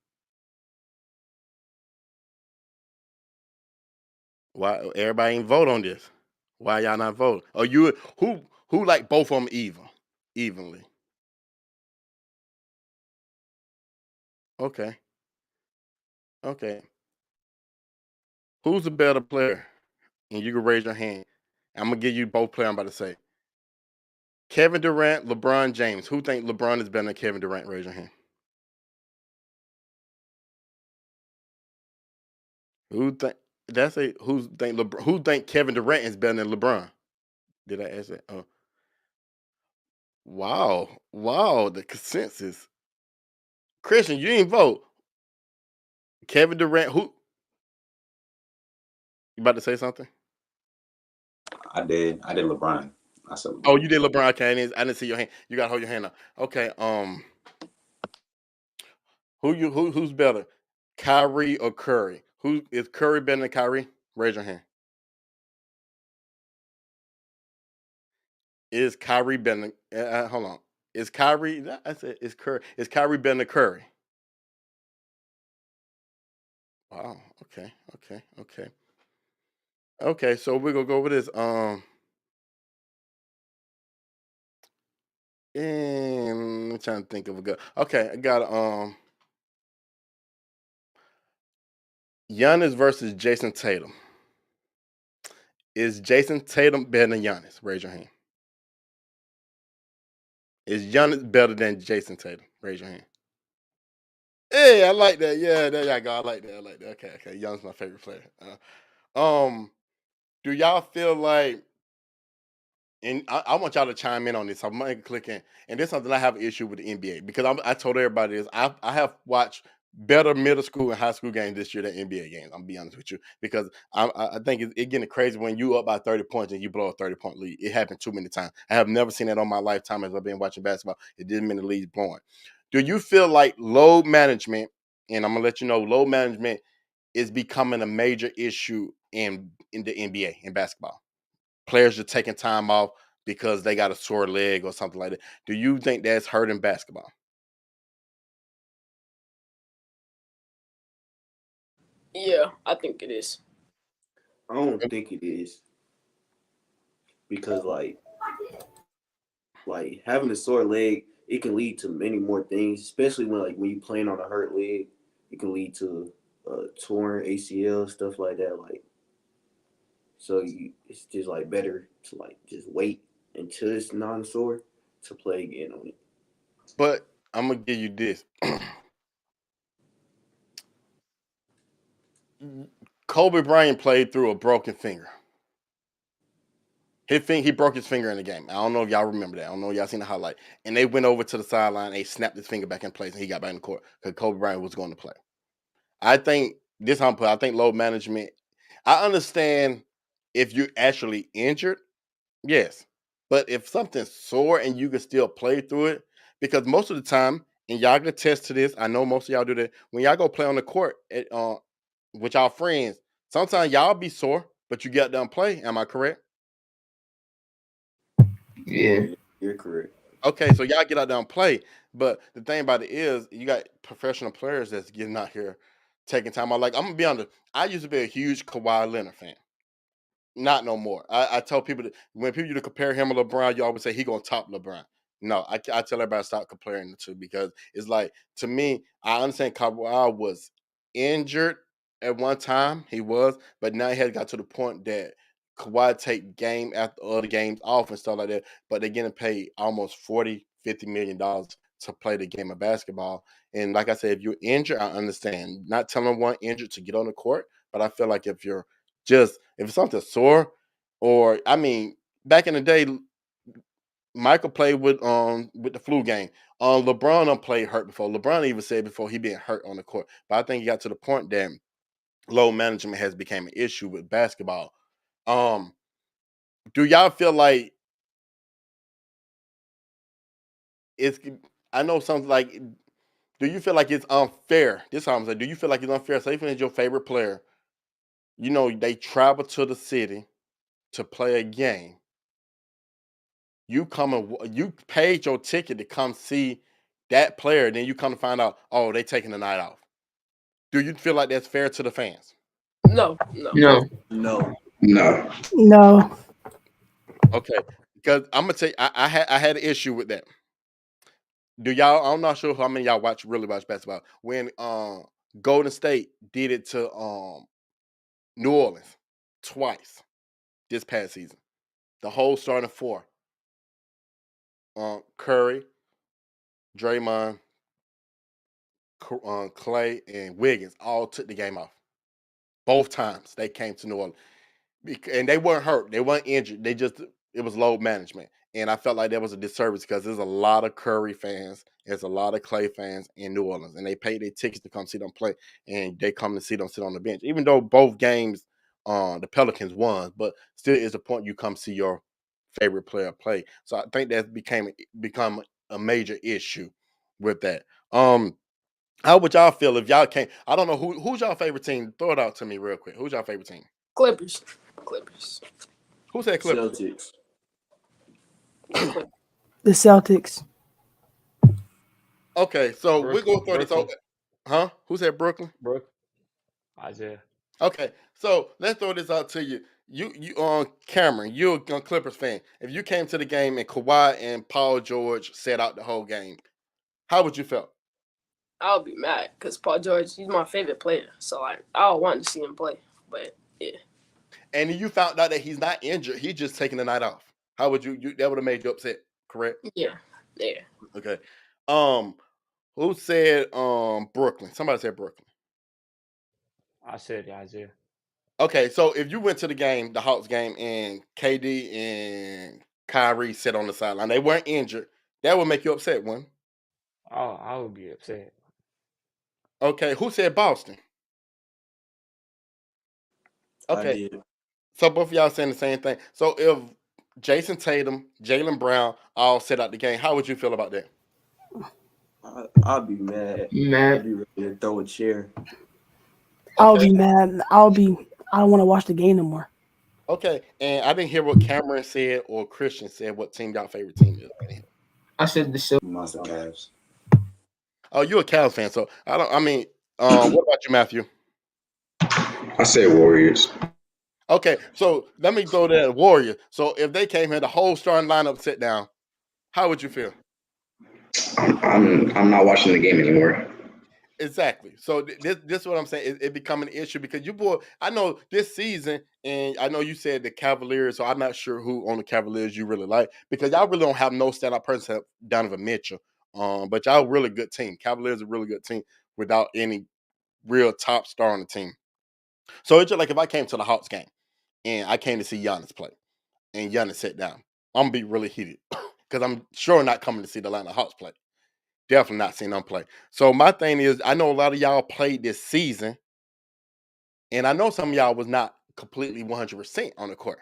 Why everybody ain't vote on this? Why y'all not voting? Or you who like both of them evenly? Okay, okay. Who's the better player? And you can raise your hand. I'm gonna give you both players. I'm about to say Kevin Durant, LeBron James. Who think LeBron is better than Kevin Durant? Raise your hand. Who think? That's a who think Kevin Durant is better than LeBron? Did I ask that? Oh, wow, the consensus. Christian, you didn't vote. Kevin Durant, who you about to say something? I did. I did LeBron. I said Oh, LeBron. you did LeBron. Okay, I didn't see your hand. You gotta hold your hand up. Okay, who's better? Kyrie or Curry? Who is Curry better than Kyrie? Raise your hand. Is Kyrie better than hold on. Is Kyrie I said is Curry is Kyrie better than Curry? Wow. Okay. Okay, so we're gonna go over this. And I'm trying to think of a good. Okay, I got Giannis versus Jason Tatum. Is Jason Tatum better than Giannis? Raise your hand. Is Giannis better than Jason Tatum? Raise your hand. Hey, I like that. Yeah, there y'all go. I like that. Okay. Giannis my favorite player. Do y'all feel like and I want y'all to chime in on this. I'm gonna click in, and this is something I have an issue with the NBA because I told everybody this. I have watched better middle school and high school games this year than NBA games. I'm gonna be honest with you because I think it getting crazy when you up by 30 points and you blow a 30-point lead. It happened too many times. I have never seen that on my lifetime as I've been watching basketball. It didn't mean the leads blowing. Do you feel like load management? And I'm gonna let you know, load management is becoming a major issue in the NBA in basketball. Players are taking time off because they got a sore leg or something like that. Do you think that's hurting basketball? Yeah, I think it is. I don't think it is because like having a sore leg, it can lead to many more things, especially when you playing on a hurt leg. It can lead to torn ACL stuff like that. It's just like better to like just wait until it's non-sore to play again on it. But I'm gonna give you this. Kobe Bryant played through a broken finger. He broke his finger in the game. I don't know if y'all remember that. I don't know if y'all seen the highlight. And they went over to the sideline. And they snapped his finger back in place, and he got back in the court because Kobe Bryant was going to play. I think this how I'm put. I think load management. I understand if you're actually injured, yes. But if something's sore and you can still play through it, because most of the time, and y'all can attest to this, I know most of y'all do that. When y'all go play on the court with y'all friends, sometimes y'all be sore, but you get done play. Am I correct? Yeah. Yeah, you're correct. Okay, so y'all get out there and play. But the thing about it is, you got professional players that's getting out here taking time out. Like I'm gonna be honest, I used to be a huge Kawhi Leonard fan. Not no more. I tell people that when people to compare him to LeBron, you always say he gonna top LeBron. No, I tell everybody stop comparing the two because it's like to me, I understand Kawhi was injured at one time, he was, but now he has got to the point that Kawhi take game after other games off and stuff like that, but they're getting paid almost 40, $50 million to play the game of basketball. And like I said, if you're injured, I understand. Not telling one injured to get on the court, but I feel like if you're just if it's something sore, or I mean, back in the day, Michael played with the flu game. LeBron done played hurt before. LeBron even said before he been hurt on the court. But I think he got to the point that load management has become an issue with basketball. Um, do y'all feel like it's? I know something like. Do you feel like it's unfair? This is how I'm saying. Do you feel like it's unfair? Say, if it's your favorite player, they travel to the city to play a game. You paid your ticket to come see that player, then you come to find out, oh, they taking the night off. Do you feel like that's fair to the fans? No, no. No. No. No. No. Okay, because I'm gonna tell you, I had an issue with that. Do y'all? I'm not sure how many of y'all really watch basketball. When Golden State did it to New Orleans twice this past season, the whole starting four, Curry, Draymond, Clay, and Wiggins all took the game off. both times they came to New Orleans. And they weren't hurt. They weren't injured. It was load management. And I felt like that was a disservice because there's a lot of Curry fans, there's a lot of Clay fans in New Orleans, and they pay their tickets to come see them play, and they come to see them sit on the bench. Even though both games, the Pelicans won, but still is a point you come see your favorite player play. So I think that become a major issue with that. How would y'all feel if y'all came? I don't know who's y'all favorite team. Throw it out to me real quick. Who's y'all favorite team? Clippers. Who said Clippers? Celtics. The Celtics. Okay, so we're gonna throw this Brooklyn. over. Huh? Who said Brooklyn? Brooke, Isaiah. Okay, so let's throw this out to you. You Cameron, you're a Clippers fan. If you came to the game and Kawhi and Paul George sat out the whole game, how would you feel? I'll be mad because Paul George, he's my favorite player. So like, I want to see him play. But yeah, And you found out that he's not injured, he's just taking the night off. How would you that would have made you upset, correct? yeah. Okay. Um, who said Brooklyn? Somebody said Brooklyn. I said Isaiah. Okay, so if you went to the game, the Hawks game, and KD and Kyrie sat on the sideline, they weren't injured, that would make you upset, one. Oh, I would be upset. Okay, who said Boston? I Okay, did. so both of y'all saying the same thing. So if Jason Tatum, Jalen Brown all set out the game, how would you feel about that? I'll be mad. I'll Mad. be ready to throw a chair. I'll Okay, be mad. I don't want to watch the game no more. okay, and I didn't hear what Cameron said or Christian said. What team y'all favorite team is? I didn't hear. I said the Celtics. Monster Cavs. Oh, you're a Cavs fan, so I don't. I mean, what about you, Matthew? I said Warriors. Okay, so let me go to Warriors. So if they came here, the whole starting lineup sit down, how would you feel? I'm not watching the game anymore. Exactly. So this is what I'm saying. It become an issue because you boy, I know this season, and I know you said the Cavaliers, so I'm not sure who on the Cavaliers you really like because y'all really don't have no standout person except Donovan Mitchell. But y'all a really good team. Cavaliers a really good team without any real top star on the team. So it's just like if I came to the Hawks game and I came to see Giannis play and Giannis sat down, I'm gonna be really heated because I'm sure not coming to see the Atlanta Hawks play. Definitely not seeing them play. So my thing is, I know a lot of y'all played this season, and I know some of y'all was not completely 100% on the court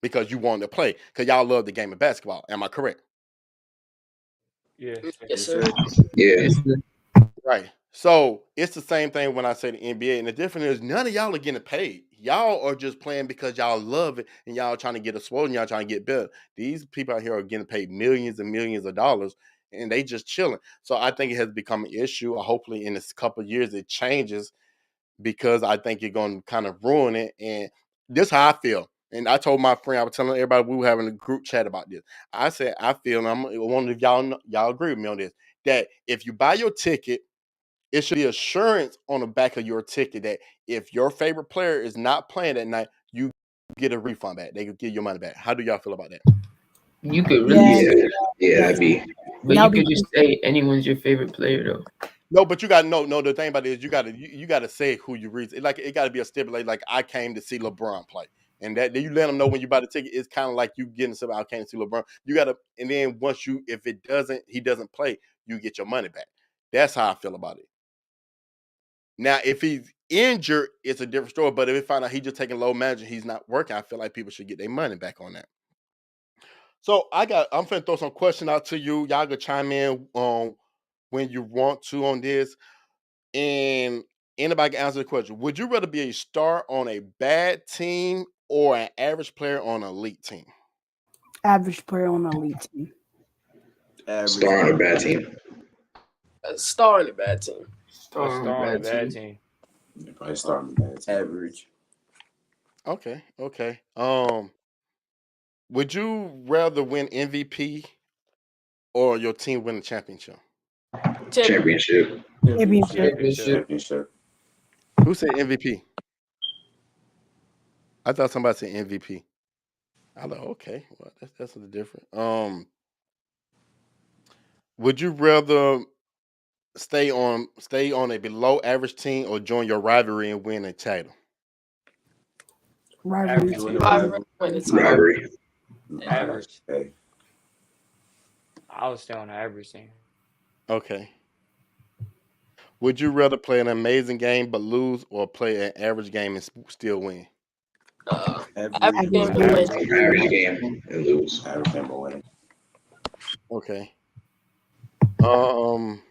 because you wanted to play because y'all love the game of basketball. Am I correct? Yes. Yes, Yes, sir. sir. Yeah. Yes, sir. Right. So it's the same thing when I say the NBA, and the difference is none of y'all are getting paid. Y'all are just playing because y'all love it and y'all trying to get a swole and y'all trying to get better. These people out here are getting paid millions and millions of dollars and they just chilling. So I think it has become an issue. Hopefully in this couple of years it changes because I think you're going to kind of ruin it. And this is how I feel. And I told my friend, I was telling everybody we were having a group chat about this. I said, I feel, and I'm wondering if y'all agree with me on this, that if you buy your ticket, it should be assurance on the back of your ticket that if your favorite player is not playing that night, you get a refund back. They could give your money back. How do y'all feel about that? You could really Yeah, say, Yeah, that'd be. but that'll you be could just say anyone's your favorite player though. No, but you got no. The thing about it is you got to say who you read. Like it got to be a stipulate. Like I came to see LeBron play, and that then you let them know when you buy the ticket. It's kind of like you getting something. I came to see LeBron. You got to, and then once if he doesn't play, you get your money back. That's how I feel about it. Now, if he's injured, it's a different story. But if we find out he's just taking low management, he's not working, I feel like people should get their money back on that. So I'm finna throw some questions out to you. Y'all can chime in when you want to on this. And anybody can answer the question. Would you rather be a star on a bad team or an average player on an elite team? average player on the elite team. Average. Star on a bad team. A star in a bad team. A Star on star on a bad bad team. team. They probably starting bad team. Average. Okay. Would you rather win MVP or your team win the championship? Championship. Championship. Championship. Championship. Who said MVP? I thought somebody said MVP. I thought, okay, well, that's a different. Would you rather stay on a below average team or join your rivalry and win a title? Rivalry Average Join team. the team. Rivalry rival. win the time. Rivalry. Average. Hey, I would stay on the average team. Okay. Would you rather play an amazing game but lose, or play an average game and still win? Average Average game Average to game. win. Average game and lose. average game will win. Okay. Um,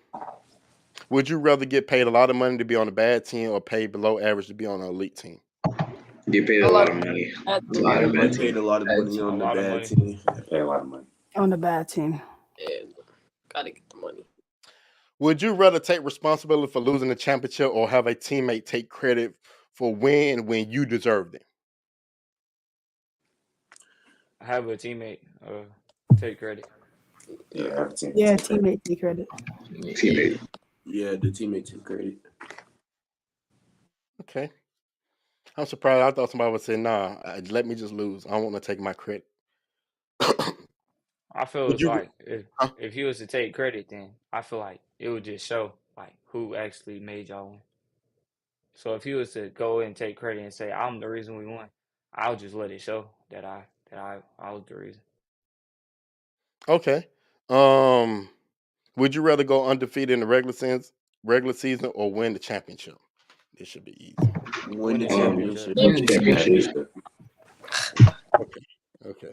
would you rather get paid a lot of money to be on a bad team, or paid below average to be on an elite team? Get paid A a lot lot of money at to be on a You bad get paid team. a lot of money That's A on the lot of bad money. team. They pay a lot of money. On the bad team. and gotta get the money. Would you rather take responsibility for losing the championship, or have a teammate take credit for win when you deserved it? I have a teammate take credit. Yeah, have a team. Yeah, take credit. teammate take credit. Teammate. Yeah, the teammate take credit. Okay. I'm surprised. I thought somebody would say, "Nah, let me just lose. I want to take my credit." I feel Would it's you? like Huh? if he was to take credit, then I feel like it would just show like who actually made y'all win. So if he was to go and take credit and say I'm the reason we won, I'll just let it show that I was the reason. Okay. Um, would you rather go undefeated in the regular season, or win the championship? This should be easy. Win the the championship. championship. Win the Championship. Okay.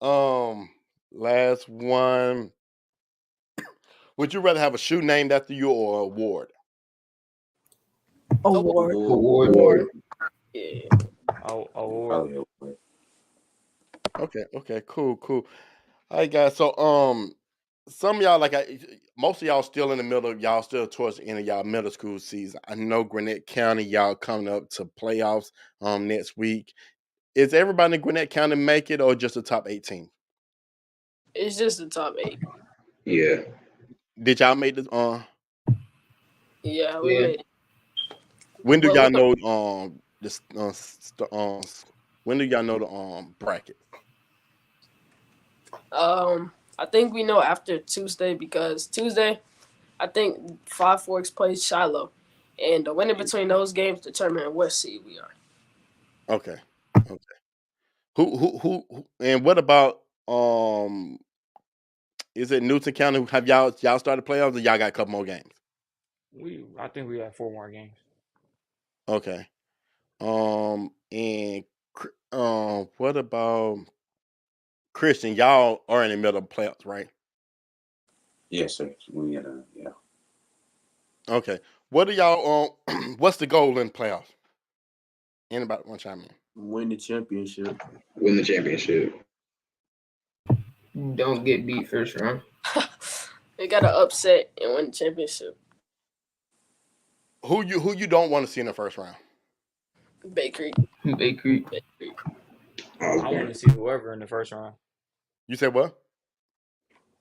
Okay. Last one. Would you rather have a shoe named after you, or an award? Award. Award. Award. Yeah. Award. Probably a win. Okay. Okay. Cool. Cool. All right, guys. So, some of y'all, most of y'all still in the middle. Y'all still towards the end of y'all middle school season. I know Gwinnett County, y'all coming up to playoffs next week. Is everybody in Gwinnett County make it, or just the top 18? It's just the top 8. Yeah. Did y'all make this? Yeah, we Yeah. made it. When do But y'all we know when do y'all know the bracket? I think we know after Tuesday, because Tuesday I think Five Forks plays Shiloh, and the winner between those games determine what seed we are. Okay. Okay. And what about is it Newton County? Have y'all started playoffs, or y'all got a couple more games? I think we have 4 more games. Okay. And what about Christian? Y'all are in the middle of playoffs, right? Yes, sir. We got yeah. Okay. What are y'all what's the goal in playoffs? Anybody want to chime in? Win the championship. Win the championship. Don't get beat first round. They got an upset and win the championship. Who you don't want to see in the first round? Bakery. Bakery. I want Osborne. to see whoever in the first round. You said what?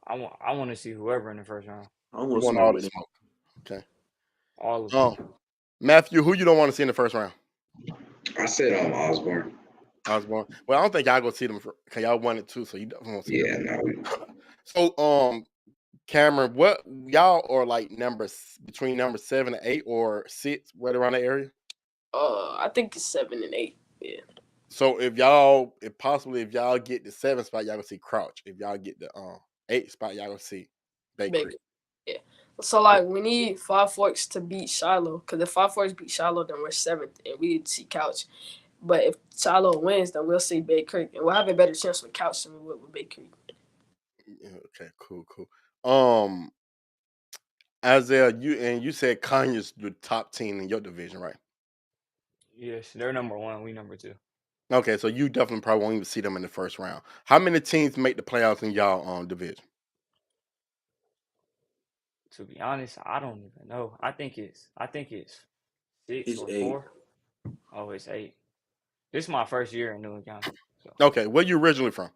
I want to see whoever in the first round. I You want want smoke all the with it. smoke. Okay. All of them. Matthew, who you don't want to see in the first round? I said Osborne. Osborne. Well, I don't think y'all go see them because y'all won it too, so you definitely won't see Yeah, them. no. So, Cameron, what y'all are like between number 7 and 8 or 6, right around the area? I think it's 7 and 8. Yeah. So if y'all get the 7th spot, y'all gonna see Crouch. If y'all get the 8th spot, y'all gonna see Bakery. Bakery. Yeah. So like we need Five Forks to beat Shiloh, because if Five Forks beat Shiloh, then we're 7th, and we need to see Couch. But if Shiloh wins, then we'll see Bay Creek, and we'll have a better chance with Couch than we would with Bay Creek. Yeah, okay, cool. Isaiah, you said Kanye's the top team in your division, right? Yes, they're number 1. We number 2. Okay, so you definitely probably won't even see them in the first round. How many teams make the playoffs in y'all division? To be honest, I don't even know. I think it's 6 It's or 8. 4. Oh, it's 8. This is my first year in Newton County. So Okay, where you originally from?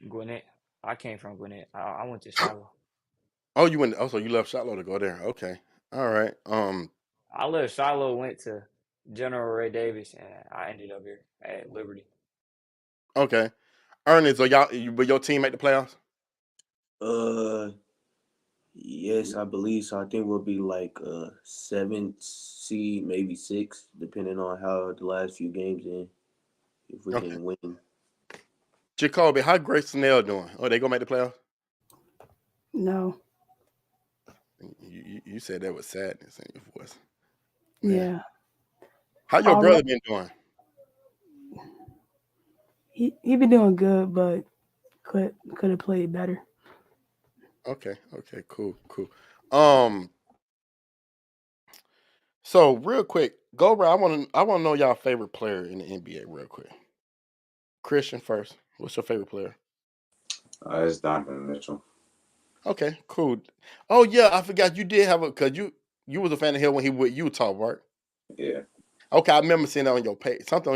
Gwinnett. I came from Gwinnett. I went to Shiloh. Oh, you went. Oh, so you left Shiloh to go there. Okay, all right. I left Shiloh, went to General Ray Davis, and I ended up here at Liberty. Okay. Ernest, so will your team make the playoffs? Yes, I believe so. I think we'll be like 7th seed, maybe 6, depending on how the last few games end. if we Okay. can win. Jacoby, how Grace Snell doing? Oh, they gonna make the playoffs? No. You said that with sadness in your voice. Yeah. How your All brother right. been doing? He been doing good, but could have played better. Okay, cool. So real quick, go around. I wanna know y'all favorite player in the NBA real quick. Christian first. What's your favorite player? It's Donovan Mitchell. Okay, cool. Oh yeah, I forgot you did have because you was a fan of him when he with Utah, right? Yeah. Okay, I remember seeing that on your page, something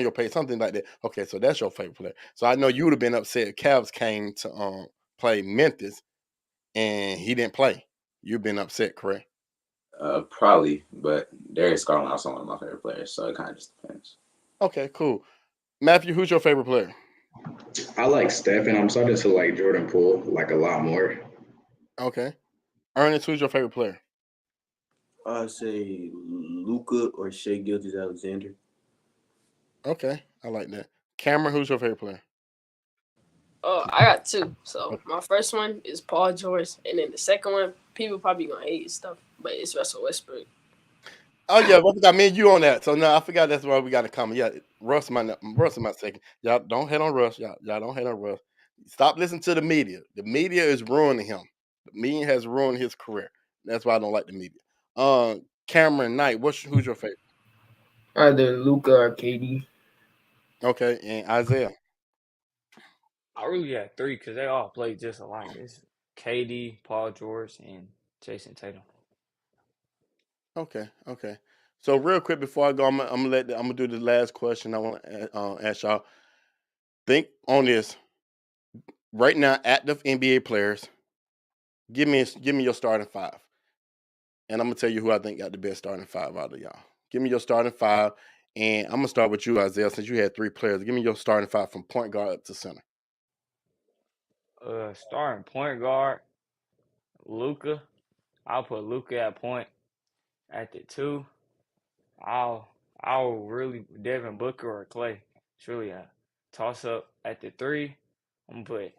like that. Okay, so that's your favorite player. So I know you would have been upset if Cavs came to play Memphis and he didn't play. You've been upset, correct? Probably, but Darius Garland also one of my favorite players, so it kind of just depends. Okay, cool. Matthew, who's your favorite player? I like Steph, and I'm starting to like Jordan Poole like a lot more. Okay. Ernest, who's your favorite player? I'd say Luka or Shea Gilgeous-Alexander. Okay, I like that. Cameron, who's your favorite player? Oh, I got two. So my first one is Paul George, and then the second one, people probably gonna hate his stuff, but it's Russell Westbrook. Oh yeah, I forgot me and you on that. So no, I forgot that's why we got to come. Yeah, Russ my second. Y'all don't hate on Russ. Y'all don't hate on Russ. Stop listening to the media. The media is ruining him. The media has ruined his career. That's why I don't like the media. Cameron Knight, who's your favorite? Either Luca or KD. Okay, and Isaiah. I really had three because they all play just alike. It's KD, Paul George, and Jason Tatum. Okay. So real quick before I go, I'm gonna do the last question. I want to ask y'all. Think on this right now. Active NBA players. Give me your starting five, and I'm gonna tell you who I think got the best starting five out of y'all. Give me your starting five, and I'm gonna start with you, Isaiah, since you had three players. Give me your starting five from point guard up to center. Starting point guard, Luca. I'll put Luca at point. At the two, I'll really Devin Booker or Clay. It's really a toss up. At the three, I'm gonna put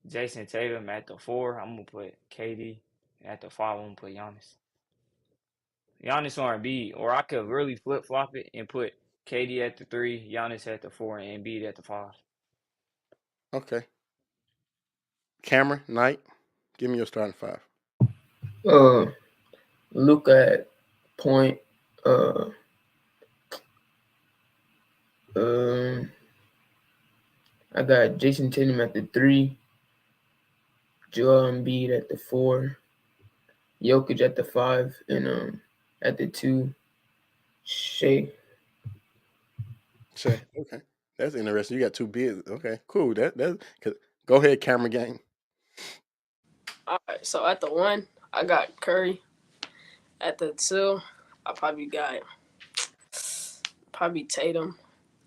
Jason Tatum. At the four, I'm gonna put KD. At the five, I'm gonna put Giannis. Giannis or Embiid, or I could really flip flop it and put KD at the three, Giannis at the four, and Embiid at the five. Okay. Cameron Knight. Give me your starting five. Luca at point. I got Jason Tatum at the three, Joel Embiid at the four, Jokic at the five, and at the two, Shea. Okay. That's interesting. You got two bids. Okay, cool. Go ahead, Cameron Gang. All right, so at the one, I got Curry. At the two, I probably got Tatum,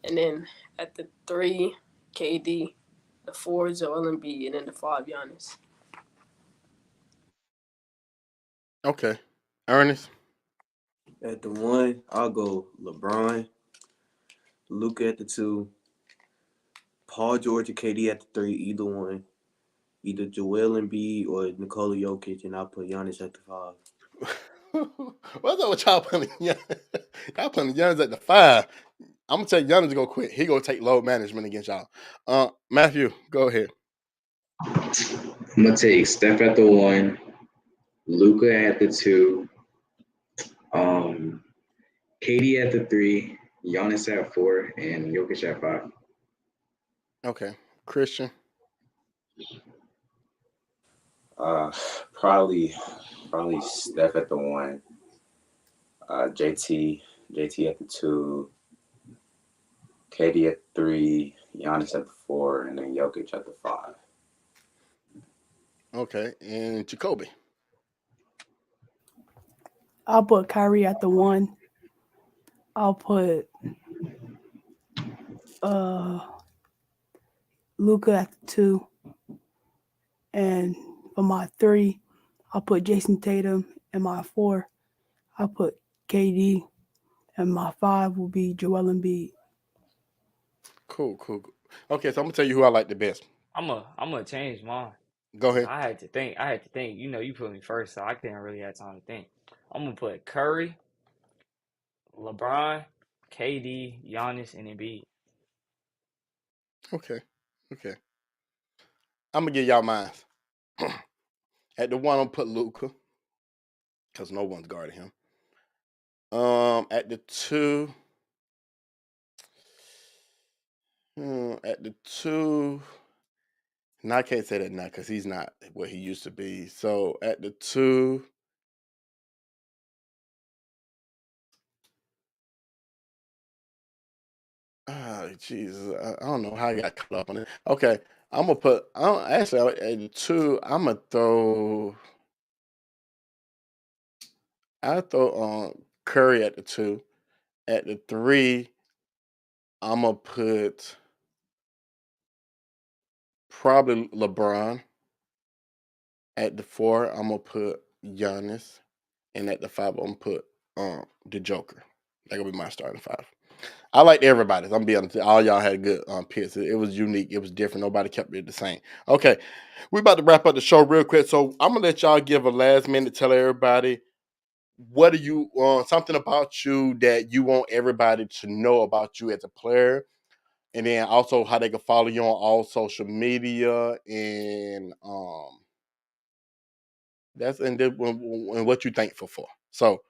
and then at the three, KD. The four, Joel Embiid, and then the five, Giannis. Okay. Ernest. At the one, I'll go LeBron, Luka at the two, Paul George or KD at the three, either one. Either Joel Embiid or Nikola Jokic, and I'll put Giannis at the five. What's up with y'all putting Giannis? Y'all putting Giannis at the five. I'm gonna tell Giannis to go quit. He gonna take load management against y'all. Matthew, go ahead. I'm gonna take Steph at the one, Luca at the two, KD at the three, Giannis at four, and Jokic at five. Okay. Christian. Probably Steph at the one. JT at the two. KD at the three. Giannis at the four, and then Jokic at the five. Okay. And Jacoby. I'll put Kyrie at the one. I'll put Luca at the two. And for my three, I'll put Jason Tatum. And my four, I'll put KD. And my five will be Joel Embiid. Cool, cool. Okay, so I'm gonna tell you who I like the best. I'm gonna change mine. Go Cause ahead. I had to think. I had to think. You put me first, so I couldn't really have time to think. I'm gonna put Curry, LeBron, KD, Giannis, and Embiid. Okay, okay. I'm gonna give y'all mine. At the one, I'm put Luca because no one's guarding him. At the two, at the two. No, I can't say that now because he's not what he used to be. So at the two, Jesus, I don't know how I got caught up on it. Okay, I'm gonna put. Actually at the two. I'm gonna throw. I throw Curry at the two. At the three, I'm gonna put probably LeBron. At the four, I'm gonna put Giannis, and at the five, I'm gonna put the Joker. That gonna be my starting five. I liked everybody's. I'm gonna be honest. All y'all had good picks. It was unique. It was different. Nobody kept it the same. Okay, we about to wrap up the show real quick. So I'm gonna let y'all give a last minute tell everybody what do you something about you that you want everybody to know about you as a player, and then also how they can follow you on all social media and that's and what you thankful for. So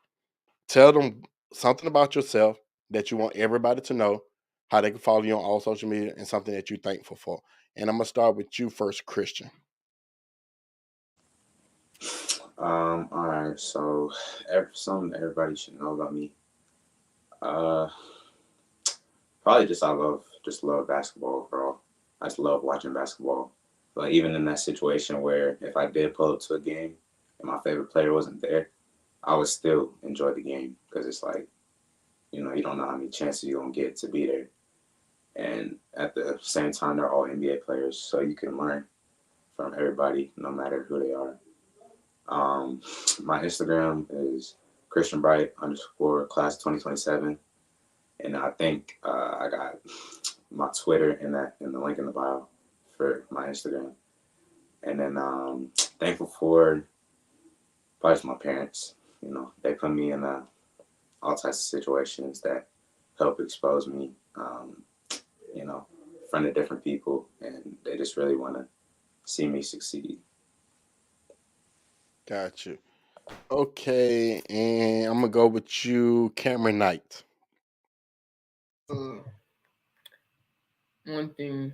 tell them something about yourself that you want everybody to know, how they can follow you on all social media, and something that you're thankful for. And I'm gonna start with you first, Christian. All right. So, something everybody should know about me. Uh, Probably just love basketball overall. I just love watching basketball. But even in that situation where if I did pull up to a game and my favorite player wasn't there, I would still enjoy the game because it's like, you don't know how many chances you're gonna get to be there. And at the same time, they're all NBA players, so you can learn from everybody, no matter who they are. My Instagram is Christian Bright _ class 2027, and I think I got my Twitter in the link in the bio for my Instagram. And then thankful for probably my parents. They put me in all types of situations that help expose me. In front of different people, and they just really want to see me succeed. Got you. Okay, and I'm gonna go with you, Cameron Knight. Uh, One thing you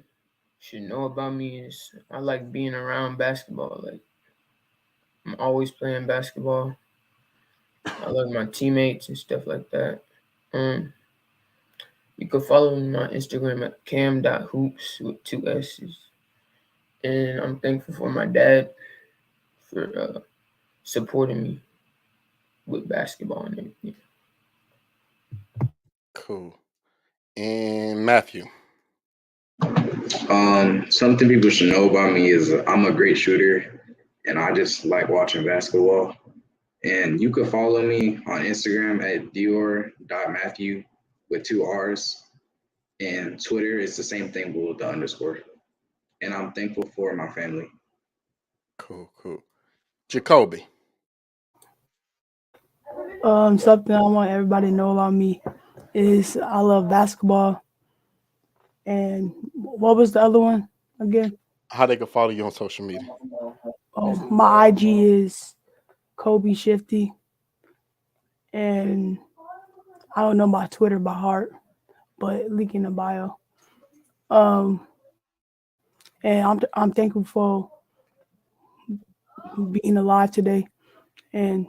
should know about me is I like being around basketball. Like I'm always playing basketball. I love my teammates and stuff like that. Um, you can follow me on my Instagram at cam.hoops with two S's. And I'm thankful for my dad for supporting me with basketball and everything. Cool. And Matthew. Something people should know about me is I'm a great shooter, and I just like watching basketball. And you can follow me on Instagram at dior.matthew with two R's. And Twitter is the same thing but with the underscore. And I'm thankful for my family. Cool, cool. Jacoby. Something I want everybody to know about me is I love basketball. And what was the other one again? How they can follow you on social media. My IG is Kobe Shifty, and I don't know my Twitter by heart, but link in the bio. And I'm thankful for being alive today and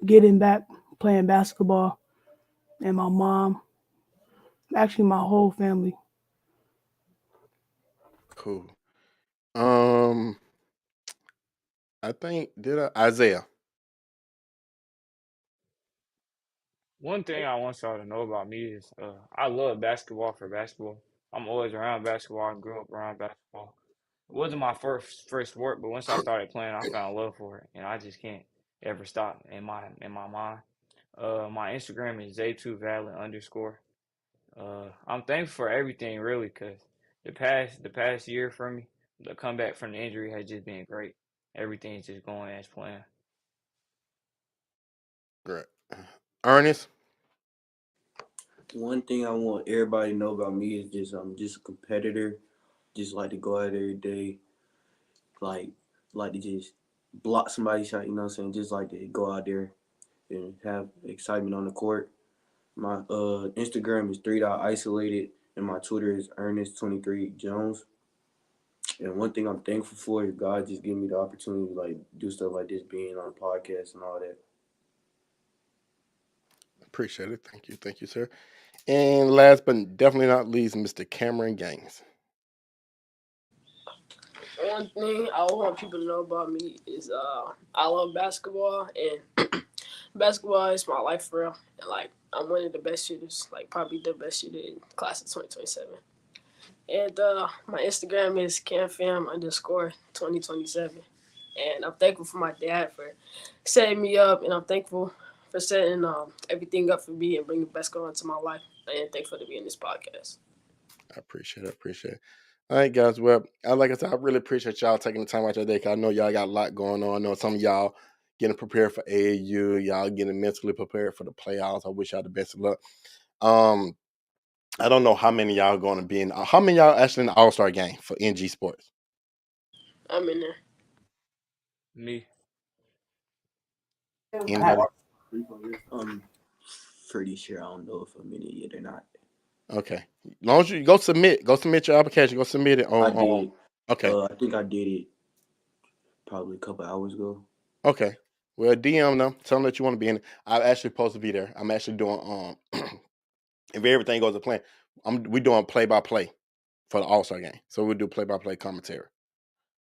getting back playing basketball, and my mom, actually my whole family. Cool. I think Isaiah. One thing I want y'all to know about me is I love basketball for basketball. I'm always around basketball. I grew up around basketball. It wasn't my first sport, but once I started playing, I found love for it, and I just can't ever stop in my mind. My Instagram is J2Valid _. I'm thankful for everything really, cause the past year for me, the comeback from the injury has just been great. Everything's just going as planned. Great. Ernest, One thing I want everybody to know about me is just I'm just a competitor. Just like to go out every day, like to just block somebody's shot. You know what I'm saying? Just like to go out there and have excitement on the court. My Instagram is 3.isolated and my Twitter is Ernest 23 Jones. And one thing I'm thankful for is God just giving me the opportunity to like do stuff like this, being on a podcast and all that. appreciate it. Thank you, sir. And last but definitely not least, Mr. Cameron Gaines. One thing I want people to know about me is I love basketball, and basketball is my life for real. And like I'm one of the best shooters, like probably the best shooter in class of 2027. And my Instagram is camfam_2027. And I'm thankful for my dad for setting me up, and I'm thankful for setting everything up for me and bringing basketball into my life. And thankful to be in this podcast. I appreciate it. All right, guys. Well, like I said, I really appreciate y'all taking the time out your day, because I know y'all got a lot going on. I know some of y'all getting prepared for AAU. Y'all getting mentally prepared for the playoffs. I wish y'all the best of luck. I don't know how many y'all going to be in. How many y'all actually in the All-Star game for NG Sports? I'm in there. Me, Anybody? Pretty sure I don't know if I'm in it yet or not. Okay. As long as you go submit your application. Go submit it on. I did. Okay. I think I did it probably a couple hours ago. Okay. Well, DM them. Tell them that you want to be in it. I'm actually supposed to be there. I'm actually doing if everything goes to plan, we doing play by play for the All-Star game. So we'll do play by play commentary.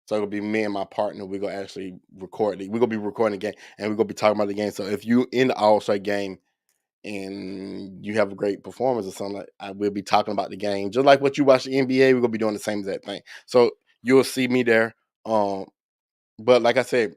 So it'll be me and my partner. We're gonna actually record it. We're gonna be recording the game, and we're gonna be talking about the game. So if you in the All-Star game and you have a great performance or something, I will be talking about the game. Just like what you watch the NBA, we're gonna be doing the same exact thing. So you'll see me there. But like I said,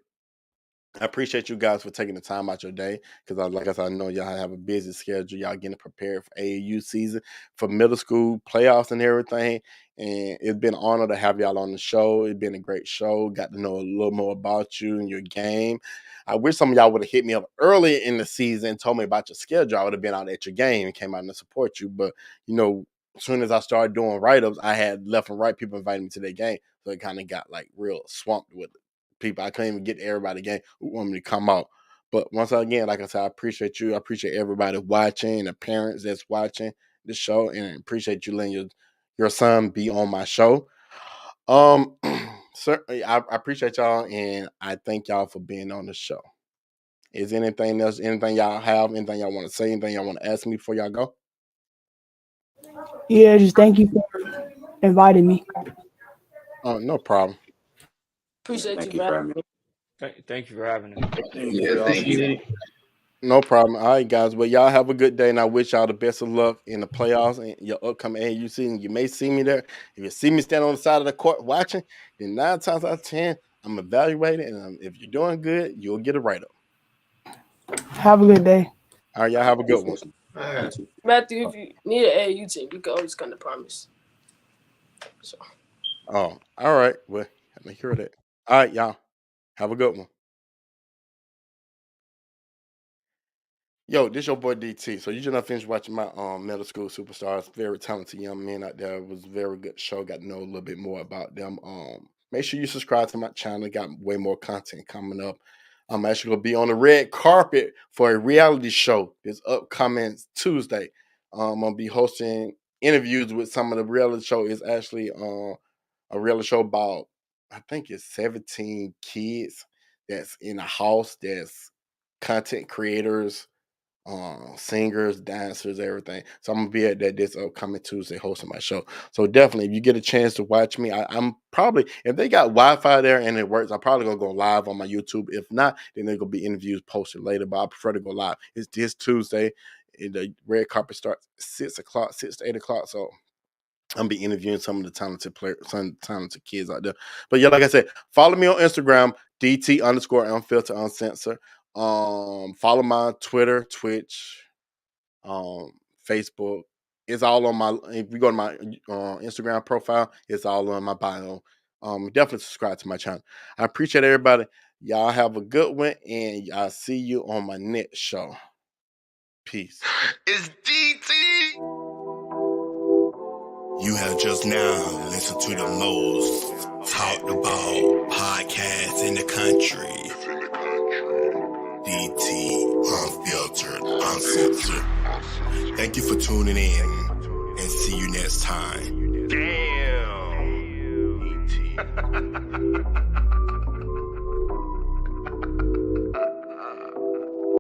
I appreciate you guys for taking the time out your day, because, like I said, I know y'all have a busy schedule. Y'all getting prepared for AAU season, for middle school playoffs and everything. And it's been an honor to have y'all on the show. It's been a great show. Got to know a little more about you and your game. I wish some of y'all would have hit me up earlier in the season and told me about your schedule. I would have been out at your game and came out and support you. But, as soon as I started doing write-ups, I had left and right people inviting me to their game. So it kind of got like real swamped with it. People. I couldn't even get to everybody again who want me to come out. But once again, like I said, I appreciate you. I appreciate everybody watching, the parents that's watching the show, and I appreciate you letting your son be on my show. Sir, I appreciate y'all, and I thank y'all for being on the show. Is anything else? Anything y'all have? Anything y'all want to say? Anything y'all want to ask me before y'all go? Yeah, just thank you for inviting me. Oh, no problem. Appreciate Thank you, you for man. having me. thank you for having us. Yeah, thank you. No problem. All right, guys. Well, y'all have a good day, and I wish y'all the best of luck in the playoffs and your upcoming AAU season. You may see me there. If you see me standing on the side of the court watching, then 9 times out of 10, I'm evaluating, and if you're doing good, you'll get a write-up. Have a good day. All right, y'all have a good one. All right. Matthew, if you need an AAU team, you can always come to Promise. So. Oh, all right. Well, let me hear that. All right, y'all. Have a good one. Yo, this your boy DT. So you just not finished watching my middle school superstars. Very talented young men out there. It was a very good show. Got to know a little bit more about them. Make sure you subscribe to my channel. Got way more content coming up. I'm actually gonna be on the red carpet for a reality show this upcoming Tuesday. I'm gonna be hosting interviews with some of the reality show. Is actually a reality show about, I think it's 17 kids that's in a house that's content creators, singers, dancers, everything. So I'm gonna be at that this upcoming Tuesday hosting my show. So definitely, if you get a chance to watch me, I'm probably, if they got Wi-Fi there and it works, I'm probably gonna go live on my YouTube. If not, then there's gonna be interviews posted later. But I prefer to go live. It's this Tuesday. And the red carpet starts 6 o'clock, 6 to 8 o'clock. So I'm be interviewing some of the talented players, some talented kids out there. But yeah, like I said, follow me on Instagram, DT_unfilter uncensor. Follow my Twitter, Twitch, Facebook, It's all on my. If you go to my Instagram profile, it's all on my bio. Definitely subscribe to my channel. I appreciate everybody. Y'all have a good one, and I'll see you on my next show. Peace. It's DT. You have just now listened to the most talked about podcast in the country. DT, unfiltered, uncensored. Thank you for tuning in, and see you next time. Damn. DT.